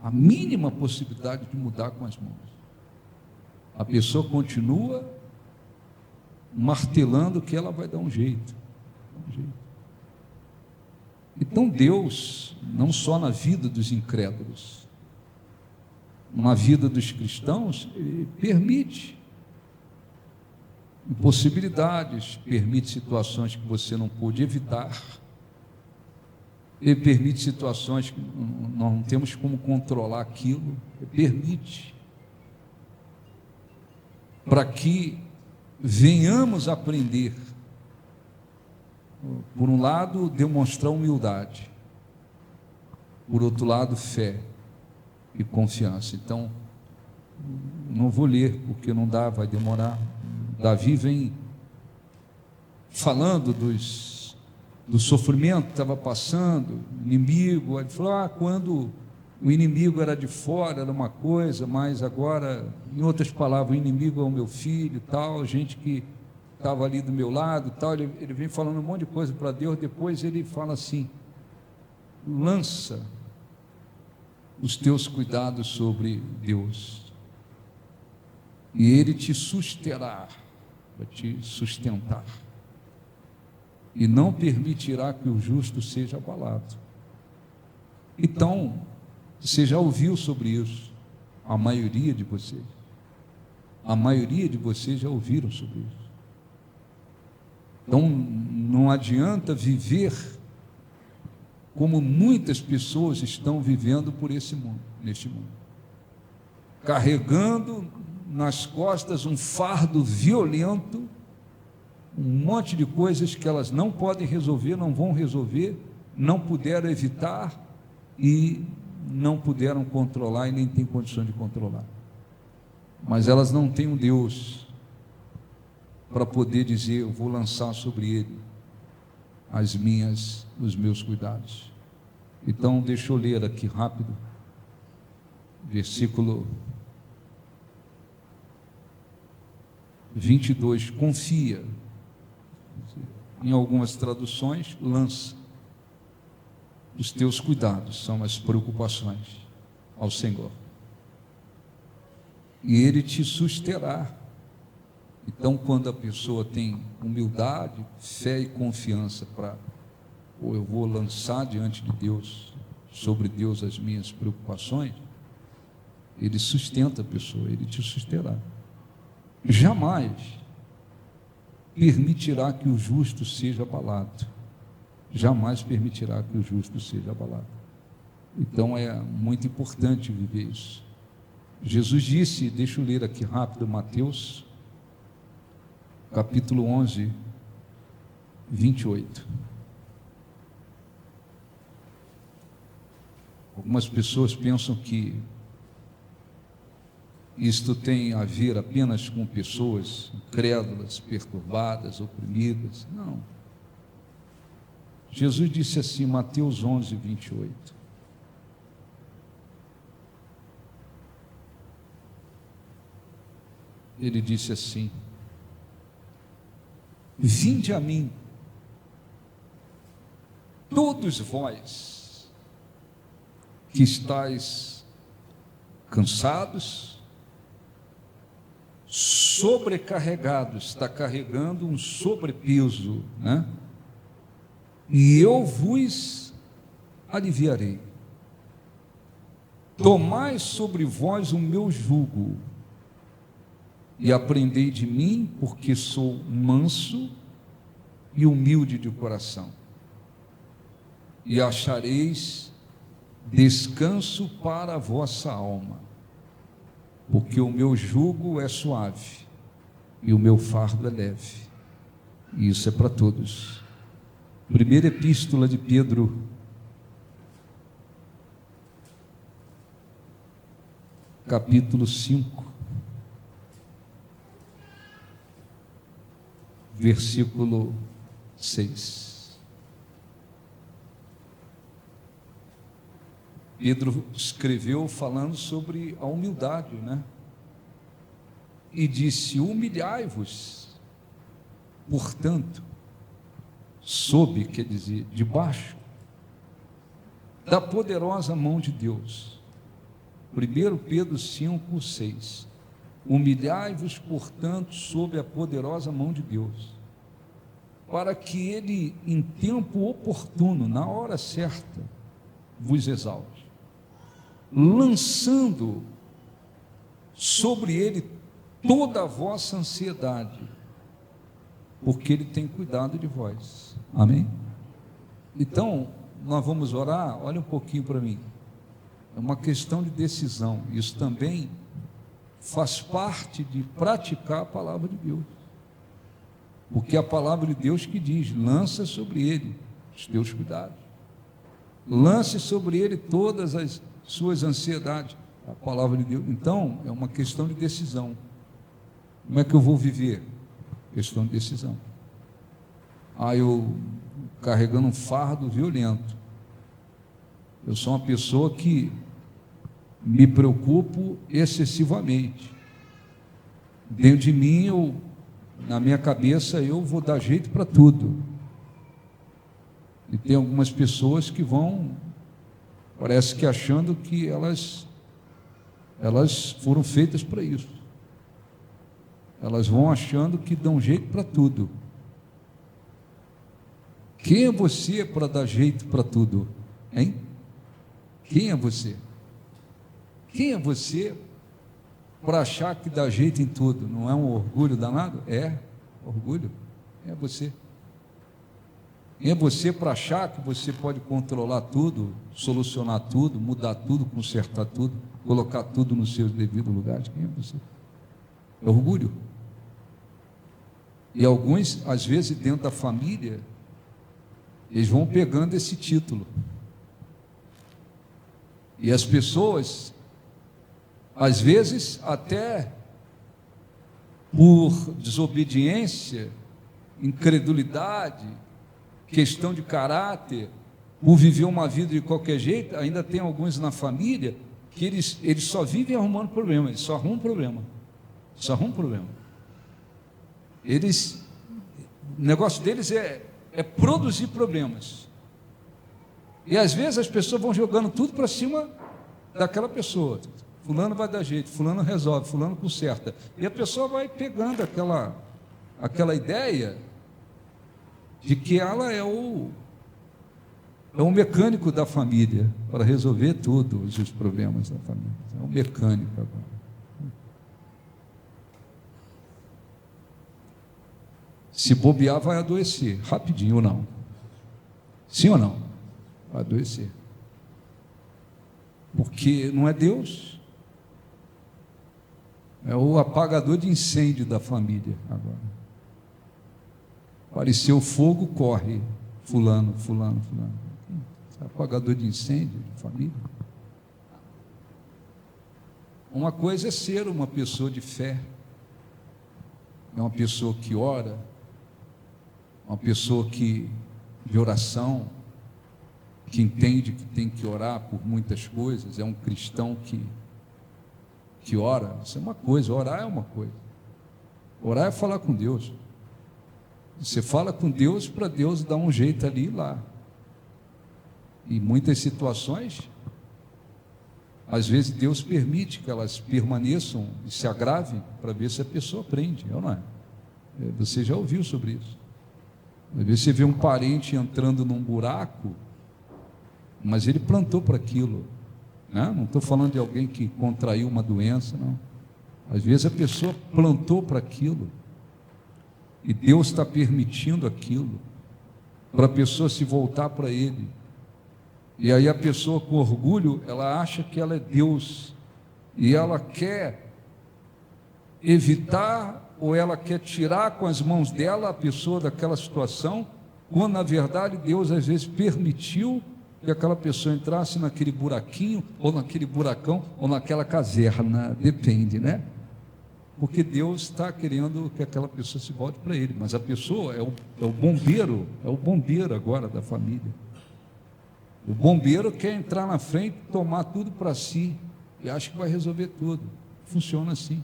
A: A mínima possibilidade de mudar com as mãos. A pessoa continua martelando que ela vai dar um jeito. Então Deus, não só na vida dos incrédulos, na vida dos cristãos, Ele permite impossibilidades, permite situações que você não pôde evitar, Ele permite situações que nós não temos como controlar aquilo, Ele permite, para que venhamos aprender, por um lado, demonstrar humildade, por outro lado, fé e confiança. Então, não vou ler, porque não dá, vai demorar. Davi vem falando do sofrimento que estava passando, inimigo. Ele falou, quando o inimigo era de fora, era uma coisa, mas agora, em outras palavras, o inimigo é o meu filho, tal, gente que estava ali do meu lado, tal. Ele vem falando um monte de coisa para Deus. Depois ele fala assim: lança os teus cuidados sobre Deus, e Ele te susterá, vai te sustentar, e não permitirá que o justo seja abalado. Então, você já ouviu sobre isso, a maioria de vocês já ouviram sobre isso. Então, não adianta viver como muitas pessoas estão vivendo por esse mundo, neste mundo, carregando nas costas um fardo violento, um monte de coisas que elas não podem resolver, não vão resolver, não puderam evitar e não puderam controlar e nem têm condição de controlar. Mas elas não têm um Deus para poder dizer: eu vou lançar sobre ele os meus cuidados. Então, deixa eu ler aqui rápido, versículo 22, confia. Em algumas traduções, lança os teus cuidados, são as preocupações, ao Senhor, e Ele te susterá. Então, quando a pessoa tem humildade, fé e confiança para, eu vou lançar diante de Deus, sobre Deus, as minhas preocupações, Ele sustenta a pessoa, Ele te susterá. Jamais permitirá que o justo seja abalado. Jamais permitirá que o justo seja abalado. Então, é muito importante viver isso. Jesus disse, deixa eu ler aqui rápido, Mateus capítulo 11, 28. Algumas pessoas pensam que isto tem a ver apenas com pessoas incrédulas, perturbadas, oprimidas. Não. Jesus disse assim, Mateus 11, 28. Ele disse assim: vinde a mim, todos vós que estáis cansados, sobrecarregados, está carregando um sobrepeso, né? E eu vos aliviarei. Tomai sobre vós o meu jugo e aprendei de mim, porque sou manso e humilde de coração, e achareis descanso para a vossa alma, porque o meu jugo é suave e o meu fardo é leve. E isso é para todos. Primeira epístola de Pedro, capítulo 5, versículo 6. Pedro escreveu falando sobre a humildade, né? E disse: humilhai-vos, portanto, sob, quer dizer, debaixo da poderosa mão de Deus. 1 Pedro 5, 6. Humilhai-vos, portanto, sob a poderosa mão de Deus, para que Ele, em tempo oportuno, na hora certa, vos exalte, lançando sobre Ele toda a vossa ansiedade, porque Ele tem cuidado de vós. Amém? Então, nós vamos orar. Olha um pouquinho para mim. É uma questão de decisão. Isso também faz parte de praticar a palavra de Deus, porque é a palavra de Deus que diz: lança sobre ele os teus cuidados, lance sobre ele todas as suas ansiedades. A palavra de Deus. Então é uma questão de decisão. Como é que eu vou viver? Questão de decisão. Eu carregando um fardo violento, eu sou uma pessoa que me preocupo excessivamente. Dentro de mim, na minha cabeça, eu vou dar jeito para tudo. E tem algumas pessoas que vão, parece que achando que elas foram feitas para isso. Elas vão achando que dão jeito para tudo. Quem é você para dar jeito para tudo? Hein? Quem é você? Quem é você para achar que dá jeito em tudo? Não é um orgulho danado? É, orgulho. É você. Quem é você para achar que você pode controlar tudo, solucionar tudo, mudar tudo, consertar tudo, colocar tudo nos seus devidos lugares? Quem é você? É orgulho. E alguns, às vezes, dentro da família, eles vão pegando esse título. E as pessoas, às vezes, até por desobediência, incredulidade, questão de caráter, por viver uma vida de qualquer jeito, ainda tem alguns na família que eles só vivem arrumando problema, eles só arrumam problema, só arrumam problema. O negócio deles é produzir problemas. E às vezes as pessoas vão jogando tudo para cima daquela pessoa. Fulano vai dar jeito, fulano resolve, fulano conserta. E a pessoa vai pegando aquela ideia de que ela é o mecânico da família para resolver todos os problemas da família. É um mecânico agora. Se bobear, vai adoecer rapidinho ou não? Sim ou não? Vai adoecer. Porque não é Deus, é o apagador de incêndio da família agora. Apareceu fogo, corre. Fulano. Apagador de incêndio, de família. Uma coisa é ser uma pessoa de fé, é uma pessoa que ora, uma pessoa de oração, que entende que tem que orar por muitas coisas, é um cristão que ora. Isso é uma coisa, orar é uma coisa. Orar é falar com Deus. Você fala com Deus para Deus dar um jeito ali e lá. Em muitas situações, às vezes Deus permite que elas permaneçam e se agravem para ver se a pessoa aprende, ou não é? Você já ouviu sobre isso? Às vezes você vê um parente entrando num buraco, mas ele plantou para aquilo, né? Não estou falando de alguém que contraiu uma doença, não. Às vezes a pessoa plantou para aquilo, e Deus está permitindo aquilo, para a pessoa se voltar para Ele. E aí a pessoa com orgulho, ela acha que ela é Deus, e ela quer evitar, ou ela quer tirar com as mãos dela a pessoa daquela situação, quando na verdade Deus às vezes permitiu que aquela pessoa entrasse naquele buraquinho, ou naquele buracão, ou naquela caverna, depende, né? Porque Deus está querendo que aquela pessoa se volte para Ele, mas a pessoa é o bombeiro agora da família. O bombeiro quer entrar na frente, tomar tudo para si, e acha que vai resolver tudo. Funciona assim.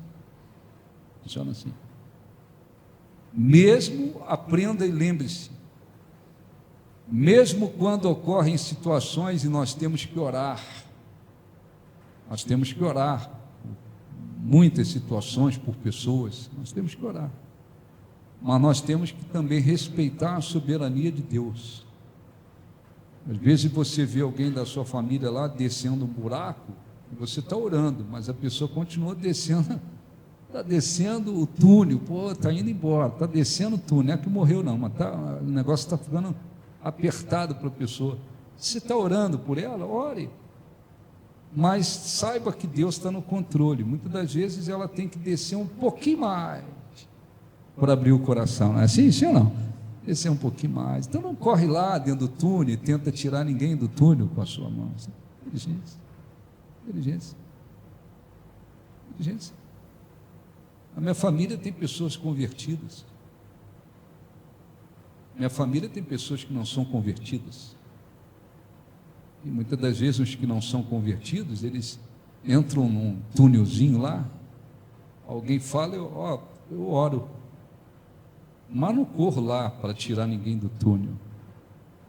A: Funciona assim. Mesmo, aprenda e lembre-se, mesmo quando ocorrem situações e nós temos que orar, muitas situações por pessoas, nós temos que orar, mas nós temos que também respeitar a soberania de Deus. Às vezes você vê alguém da sua família lá descendo um buraco, e você está orando, mas a pessoa continua descendo, está descendo o túnel, está indo embora, está descendo o túnel, não é que morreu não, mas o negócio está ficando apertado para a pessoa. Você está orando por ela? Ore, mas saiba que Deus está no controle. Muitas das vezes ela tem que descer um pouquinho mais para abrir o coração, não é assim, sim ou não? Descer um pouquinho mais. Então não corre lá dentro do túnel e tenta tirar ninguém do túnel com a sua mão. Inteligência. A minha família tem pessoas convertidas. Minha família tem pessoas que não são convertidas. E muitas das vezes os que não são convertidos, eles entram num túnelzinho lá, alguém fala, eu oro, mas não corro lá para tirar ninguém do túnel.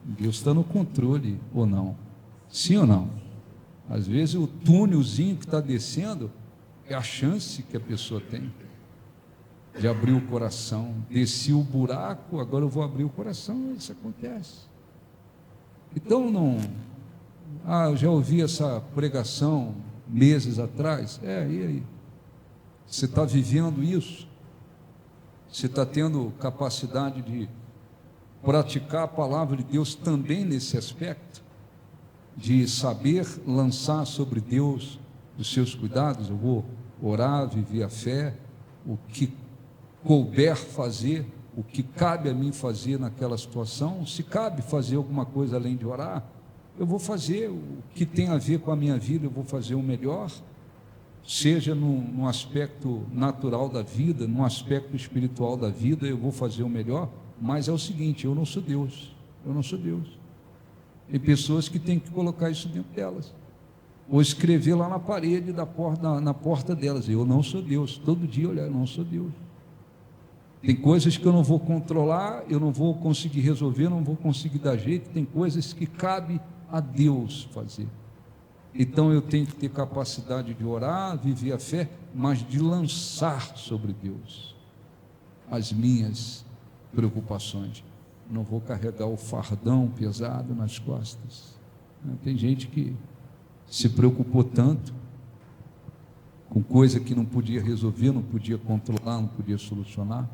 A: Deus está no controle ou não? Sim ou não? Às vezes o túnelzinho que está descendo é a chance que a pessoa tem de abrir o coração. Desci o buraco, agora eu vou abrir o coração. Isso acontece. Então não... eu já ouvi essa pregação meses atrás. E aí? Você está vivendo isso? Você está tendo capacidade de praticar a palavra de Deus também nesse aspecto? De saber lançar sobre Deus os seus cuidados? Eu vou orar, viver a fé, o que couber fazer, o que cabe a mim fazer naquela situação. Se cabe fazer alguma coisa além de orar, eu vou fazer o que tem a ver com a minha vida, eu vou fazer o melhor, seja num aspecto natural da vida, num aspecto espiritual da vida, eu vou fazer o melhor, mas é o seguinte, eu não sou Deus. Tem pessoas que têm que colocar isso dentro delas, ou escrever lá na parede na porta delas, eu não sou Deus, todo dia olhar, eu não sou Deus. Tem coisas que eu não vou controlar, eu não vou conseguir resolver, não vou conseguir dar jeito, tem coisas que cabe a Deus fazer. Então eu tenho que ter capacidade de orar, viver a fé, mas de lançar sobre Deus as minhas preocupações. Não vou carregar o fardão pesado nas costas. Tem gente que se preocupou tanto com coisa que não podia resolver, não podia controlar, não podia solucionar.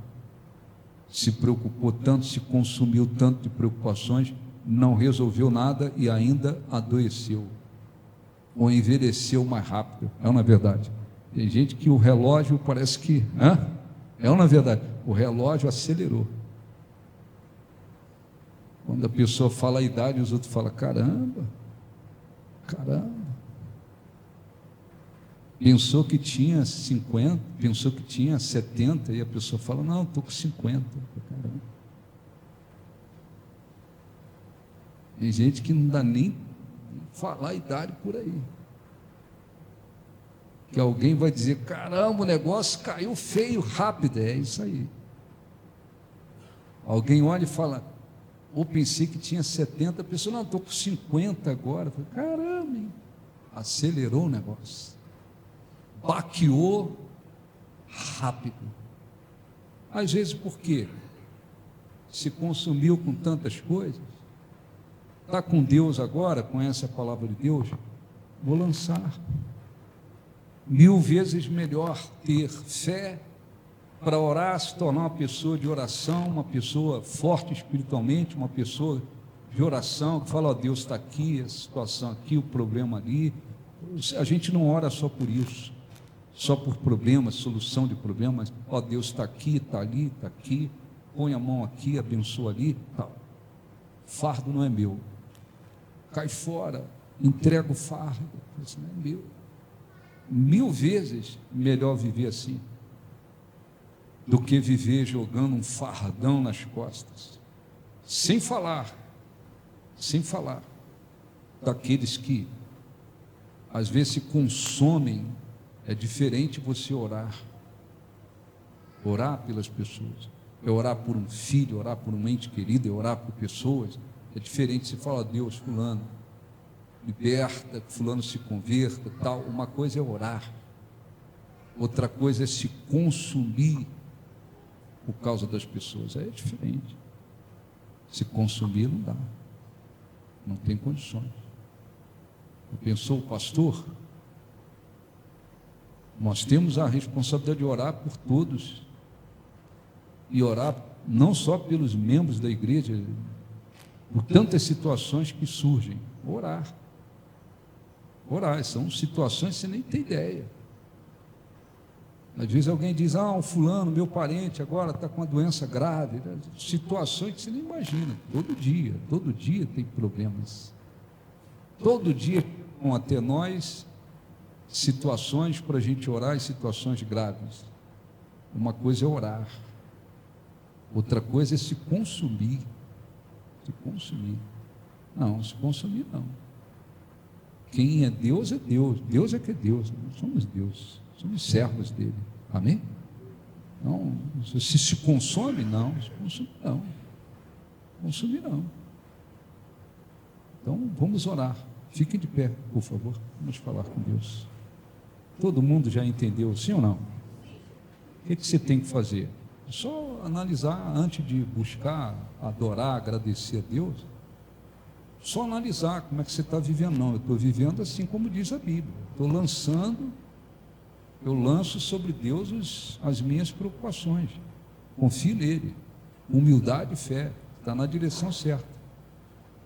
A: Se preocupou tanto, se consumiu tanto de preocupações, não resolveu nada e ainda adoeceu, ou envelheceu mais rápido. É ou não é verdade? Tem gente que o relógio parece que... É ou não é verdade? O relógio acelerou. Quando a pessoa fala a idade, os outros falam: caramba. Pensou que tinha 50, pensou que tinha 70, e a pessoa fala: não, estou com 50. Caramba. Tem gente que não dá nem falar a idade por aí. Que alguém vai dizer: caramba, o negócio caiu feio, rápido. É isso aí. Alguém olha e fala: ou pensei que tinha 70, a pessoa: não, estou com 50 agora. Falei: caramba, hein? Acelerou o negócio. Baqueou rápido. Às vezes por quê? Se consumiu com tantas coisas. Está com Deus agora, conhece a palavra de Deus? Vou lançar. 1000 vezes melhor ter fé para orar, se tornar uma pessoa de oração, uma pessoa forte espiritualmente, uma pessoa de oração, que fala: ó, Deus está aqui, a situação aqui, o problema ali. A gente não ora só por isso, só por problemas, solução de problemas. Ó, Deus está aqui, está ali, está aqui, põe a mão aqui, abençoa ali, tal. Fardo não é meu. Cai fora, entrega o fardo, isso não é meu. 1000 vezes melhor viver assim do que viver jogando um fardão nas costas, sem falar daqueles que às vezes se consomem. É diferente você orar pelas pessoas, é orar por um filho, orar por um ente querido, é orar por pessoas. É diferente. Você fala: Deus, fulano liberta, fulano se converta, tal. Uma coisa é orar, outra coisa é se consumir por causa das pessoas. É diferente. Se consumir não dá, não tem condições. Pensou o pastor? Nós temos a responsabilidade de orar por todos, e orar não só pelos membros da igreja, por tantas situações que surgem. Orar, são situações que você nem tem ideia. Às vezes alguém diz: um fulano, meu parente, agora está com uma doença grave. Situações que você nem imagina. Todo dia tem problemas. Todo dia vão até nós situações para a gente orar, e situações graves. Uma coisa é orar, outra coisa é se consumir. Não, se consumir não. Quem é Deus, Deus é que é Deus, não somos Deus, somos servos dele, amém? Não, se consome, não, consumir não. Então vamos orar, fiquem de pé, por favor, vamos falar com Deus. Todo mundo já entendeu, sim ou não? O que você tem que fazer? Só analisar antes de buscar, adorar, agradecer a Deus. Só analisar como é que você está vivendo. Não, eu estou vivendo assim como diz a Bíblia. Eu lanço sobre Deus as minhas preocupações. Confio nele. Humildade e fé. Está na direção certa.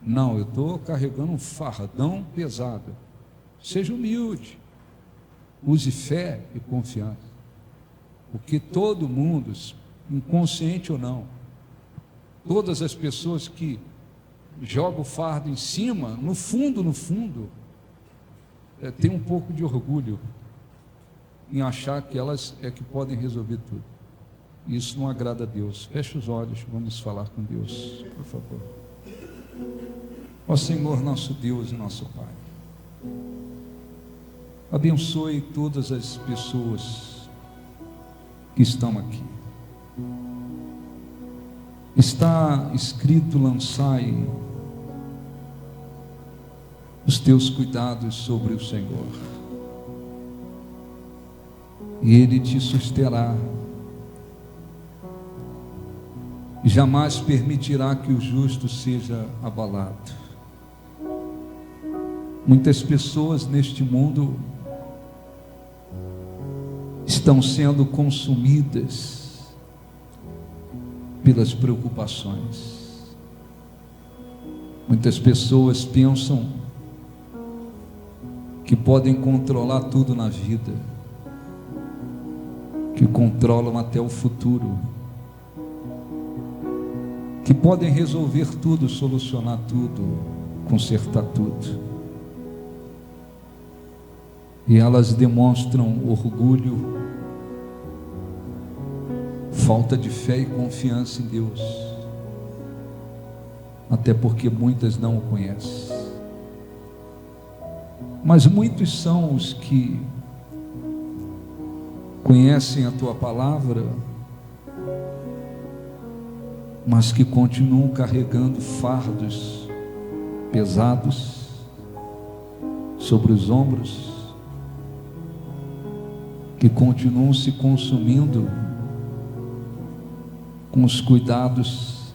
A: Não, eu estou carregando um fardão pesado. Seja humilde. Use fé e confiança. Porque todo mundo, inconsciente ou não, todas as pessoas que jogam o fardo em cima, no fundo, tem um pouco de orgulho em achar que elas é que podem resolver tudo. Isso não agrada a Deus. Feche os olhos, vamos falar com Deus, por favor. Ó Senhor, nosso Deus e nosso Pai, abençoe todas as pessoas que estão aqui. Está escrito: lançai os teus cuidados sobre o Senhor, e Ele te susterá, e jamais permitirá que o justo seja abalado. Muitas pessoas neste mundo estão sendo consumidas pelas preocupações. Muitas pessoas pensam que podem controlar tudo na vida, que controlam até o futuro, que podem resolver tudo, solucionar tudo, consertar tudo. E elas demonstram orgulho, falta de fé e confiança em Deus, até porque muitas não o conhecem. Mas muitos são os que conhecem a tua palavra, mas que continuam carregando fardos pesados sobre os ombros, que continuam se consumindo com os cuidados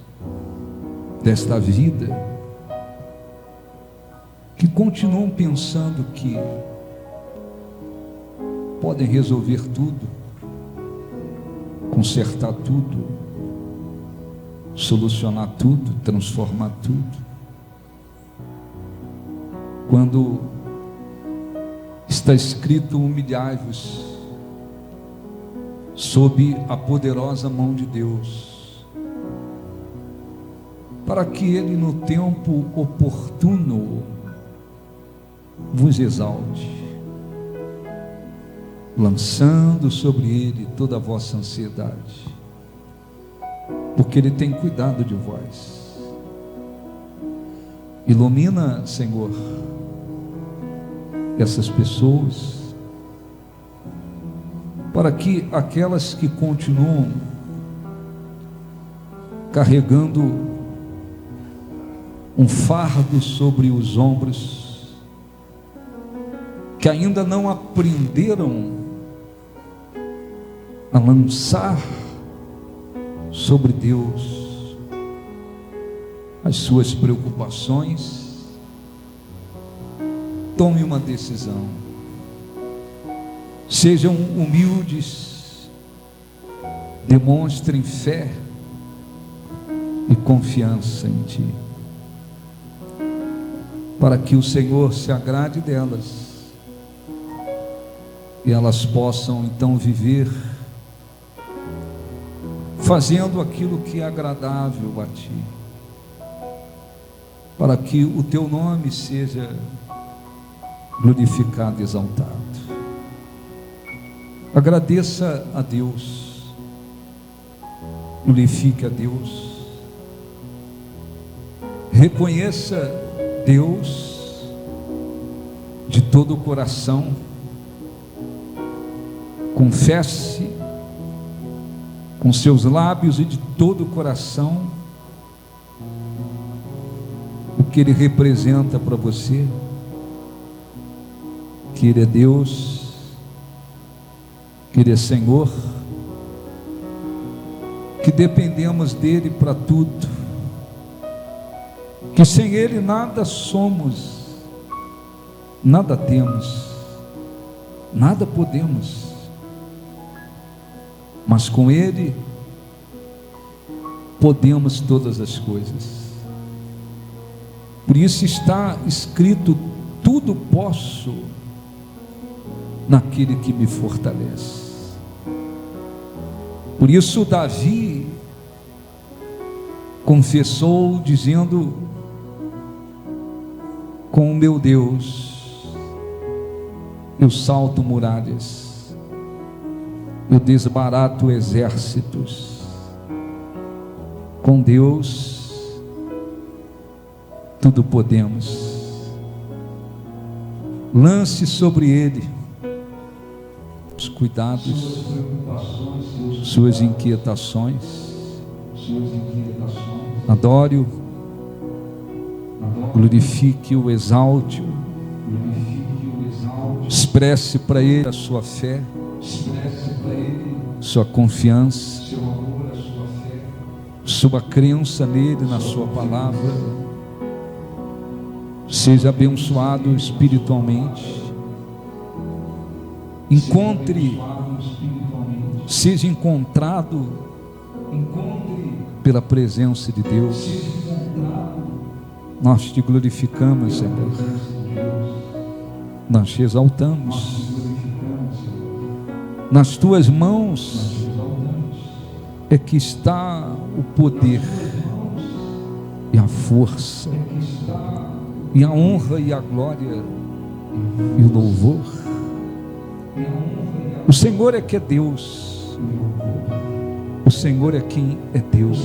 A: desta vida, que continuam pensando que podem resolver tudo, consertar tudo, solucionar tudo, transformar tudo, quando está escrito: humilhai-vos sob a poderosa mão de Deus, para que Ele no tempo oportuno vos exalte, lançando sobre Ele toda a vossa ansiedade, porque Ele tem cuidado de vós. Ilumina, Senhor, essas pessoas, para que aquelas que continuam carregando um fardo sobre os ombros, que ainda não aprenderam a lançar sobre Deus as suas preocupações, tome uma decisão, sejam humildes, demonstrem fé e confiança em Ti, para que o Senhor se agrade delas e elas possam então viver fazendo aquilo que é agradável a Ti, para que o Teu nome seja glorificado e exaltado. Agradeça a Deus, glorifique a Deus, reconheça Deus de todo o coração, confesse com seus lábios e de todo o coração o que Ele representa para você, que Ele é Deus, que Ele é Senhor, que dependemos dEle para tudo, que sem Ele nada somos, nada temos, nada podemos, mas com Ele podemos todas as coisas. Por isso está escrito: tudo posso naquele que me fortalece. Por isso Davi confessou dizendo: com o meu Deus eu salto muralhas, eu desbarato exércitos, com Deus tudo podemos. Lance sobre Ele os cuidados, suas inquietações, adore-o, glorifique-o, exalte-o, expresse para Ele a sua fé, sua confiança, sua crença nele, na sua palavra. Seja abençoado espiritualmente, encontre, seja encontrado pela presença de Deus. Nós te glorificamos, Senhor, nós te exaltamos. Nas tuas mãos é que está o poder e a força, e a honra e a glória e o louvor. O Senhor é que é Deus. O Senhor é quem é Deus.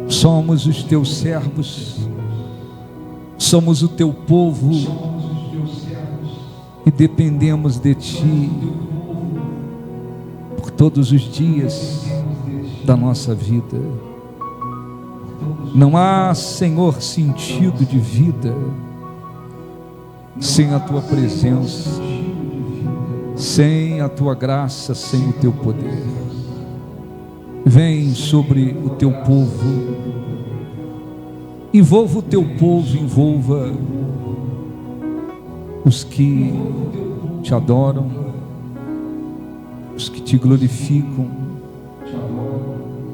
A: Somos os teus servos, somos o teu povo e dependemos de ti por todos os dias da nossa vida. Não há, Senhor, sentido de vida sem a tua presença, sem a tua graça, sem o teu poder. Vem sobre o teu povo, envolva o teu povo, envolva os que te adoram, os que te glorificam,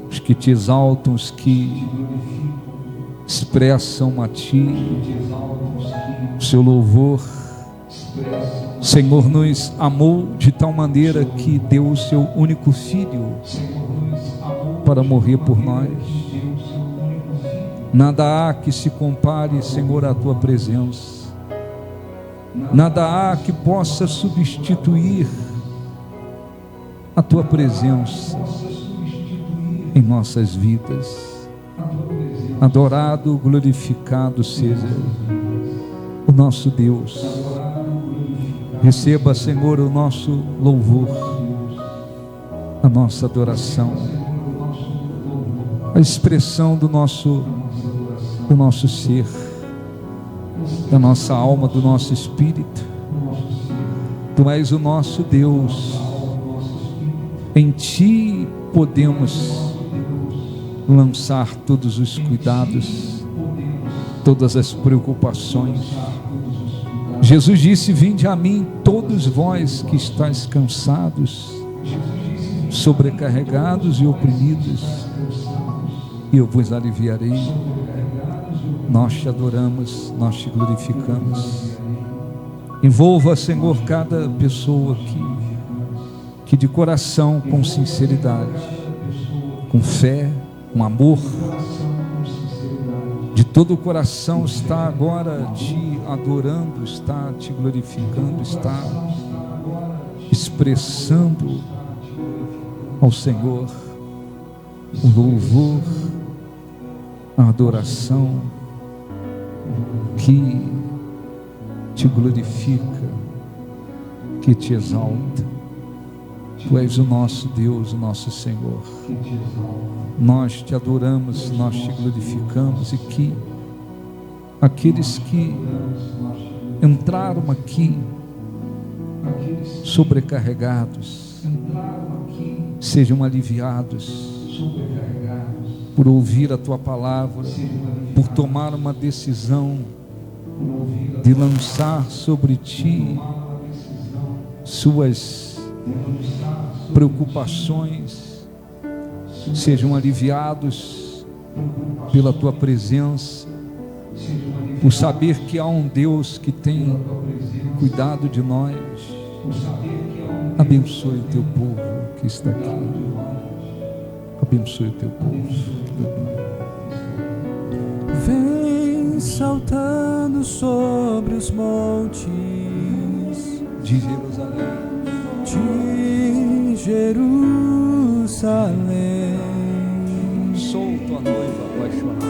A: os que te exaltam, os que expressam a ti o seu louvor. O Senhor nos amou de tal maneira que deu o seu único filho para morrer por nós. Nada há que se compare, Senhor, à tua presença. Nada há que possa substituir a tua presença em nossas vidas. Adorado, glorificado seja o nosso Deus. Receba, Senhor, o nosso louvor, a nossa adoração, a expressão do nosso ser, da nossa alma, do nosso espírito. Tu és o nosso Deus. Em ti podemos lançar todos os cuidados, todas as preocupações. Jesus disse: vinde a mim todos vós que estáis cansados, sobrecarregados e oprimidos, e eu vos aliviarei. Nós te adoramos, nós te glorificamos. Envolva, Senhor, cada pessoa que de coração, com sinceridade, com fé, com amor, de todo o coração está agora te adorando, está te glorificando, está expressando ao Senhor o louvor, a adoração que te glorifica, que te exalta. Tu és o nosso Deus, o nosso Senhor. Nós te adoramos, nós te glorificamos, e que aqueles que entraram aqui sobrecarregados sejam aliviados por ouvir a tua palavra, por tomar uma decisão de lançar sobre ti suas preocupações, sejam aliviados pela tua presença, por saber que há um Deus que tem cuidado de nós. Abençoe o teu povo que está aqui. Abençoe o teu povo.
B: Vem saltando sobre os montes
A: De Jerusalém,
B: de Jerusalém.
A: sou tua noiva apaixonada.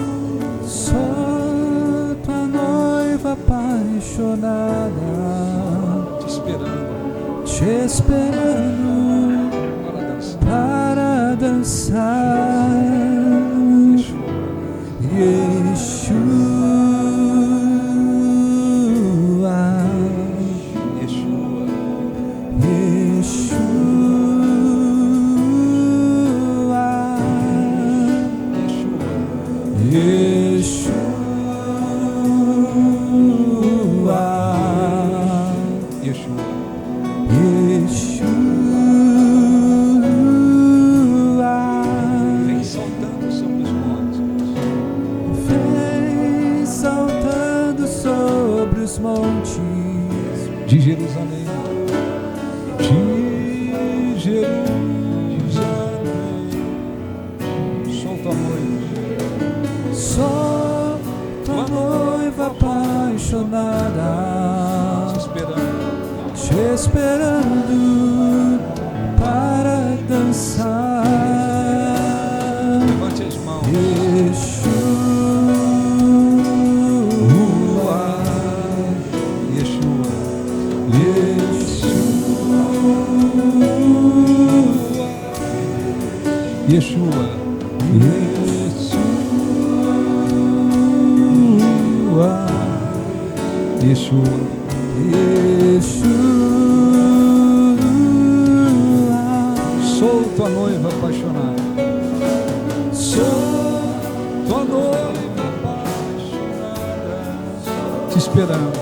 B: Sou tua noiva apaixonada,
A: Te esperando
B: para dançar. Yeshua,
A: Yeshua,
B: Yeshua, Yeshua,
A: Yeshua,
B: Yeshua.
A: vem saltando sobre os montes.
B: Vem saltando sobre os montes
A: De Jerusalém,
B: de Jerusalém.
A: sou tua noiva.
B: apaixonada,
A: te esperando
B: para dançar.
A: Levante as mãos.
B: Yeshua,
A: Yeshua,
B: Yeshua,
A: Yeshua, Yeshua, sou tua noiva apaixonada,
B: sou
A: tua noiva apaixonada, te esperando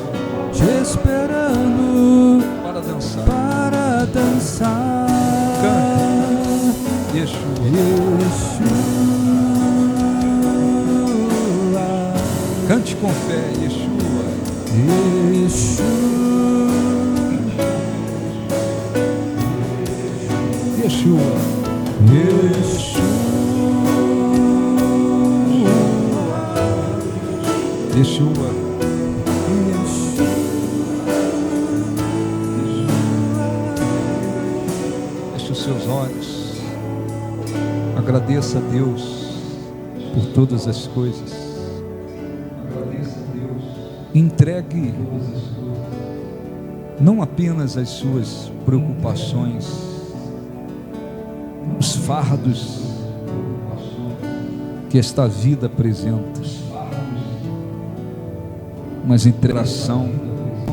A: para dançar. Cante, Yeshua, cante com fé, Yeshua, Yeshua, Yeshua, feche os seus olhos, agradeça a Deus por todas as coisas, entregue não apenas as suas preocupações, os fardos que esta vida apresenta, mas integração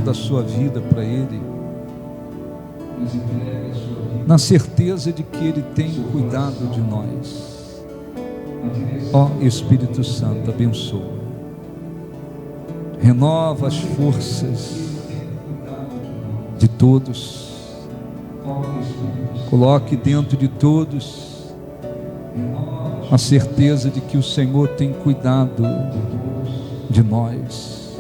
A: da sua vida para Ele, na certeza de que Ele tem cuidado de nós. Ó Espírito Santo, abençoa, renova as forças de todos, coloque dentro de todos a certeza de que o Senhor tem cuidado de nós,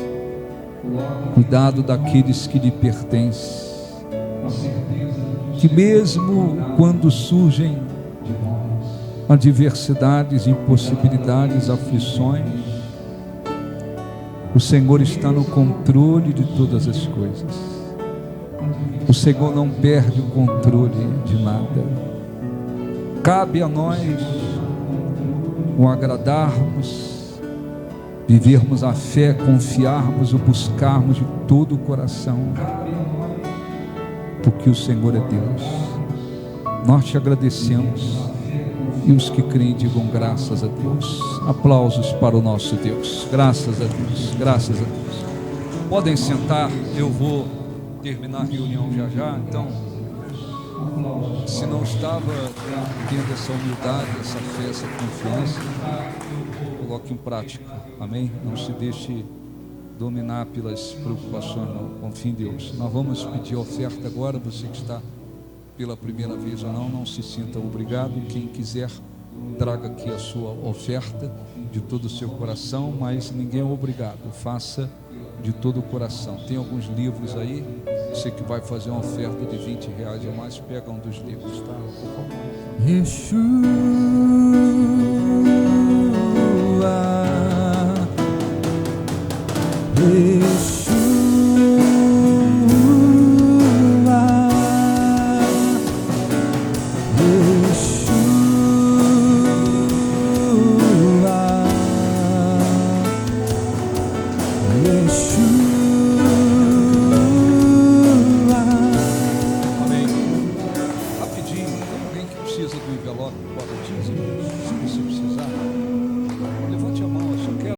A: cuidado daqueles que lhe pertencem, que mesmo quando surgem adversidades, impossibilidades, aflições, o Senhor está no controle de todas as coisas. O Senhor não perde o controle de nada. Cabe a nós o agradarmos, vivermos a fé, confiarmos, o buscarmos de todo o coração, porque o Senhor é Deus. Nós te agradecemos, e os que creem digam graças a Deus. Aplausos para o nosso Deus. Graças a Deus, graças a Deus. Podem sentar, eu vou terminar a reunião já, então, se não estava tendo essa humildade, essa fé, essa confiança, coloque em prática, amém? Não se deixe dominar pelas preocupações, não, confie em Deus. Nós vamos pedir oferta agora. Você que está pela primeira vez ou não se sinta obrigado. Quem quiser, traga aqui a sua oferta de todo o seu coração, mas ninguém é obrigado, faça de todo o coração. Tem alguns livros aí, você que vai fazer uma oferta de R$20 ou mais, pega um dos livros, tá? Por favor.
B: Yeshua, Yeshua,
A: Amém. Rapidinho, tem alguém que precisa do envelope para o dízimo?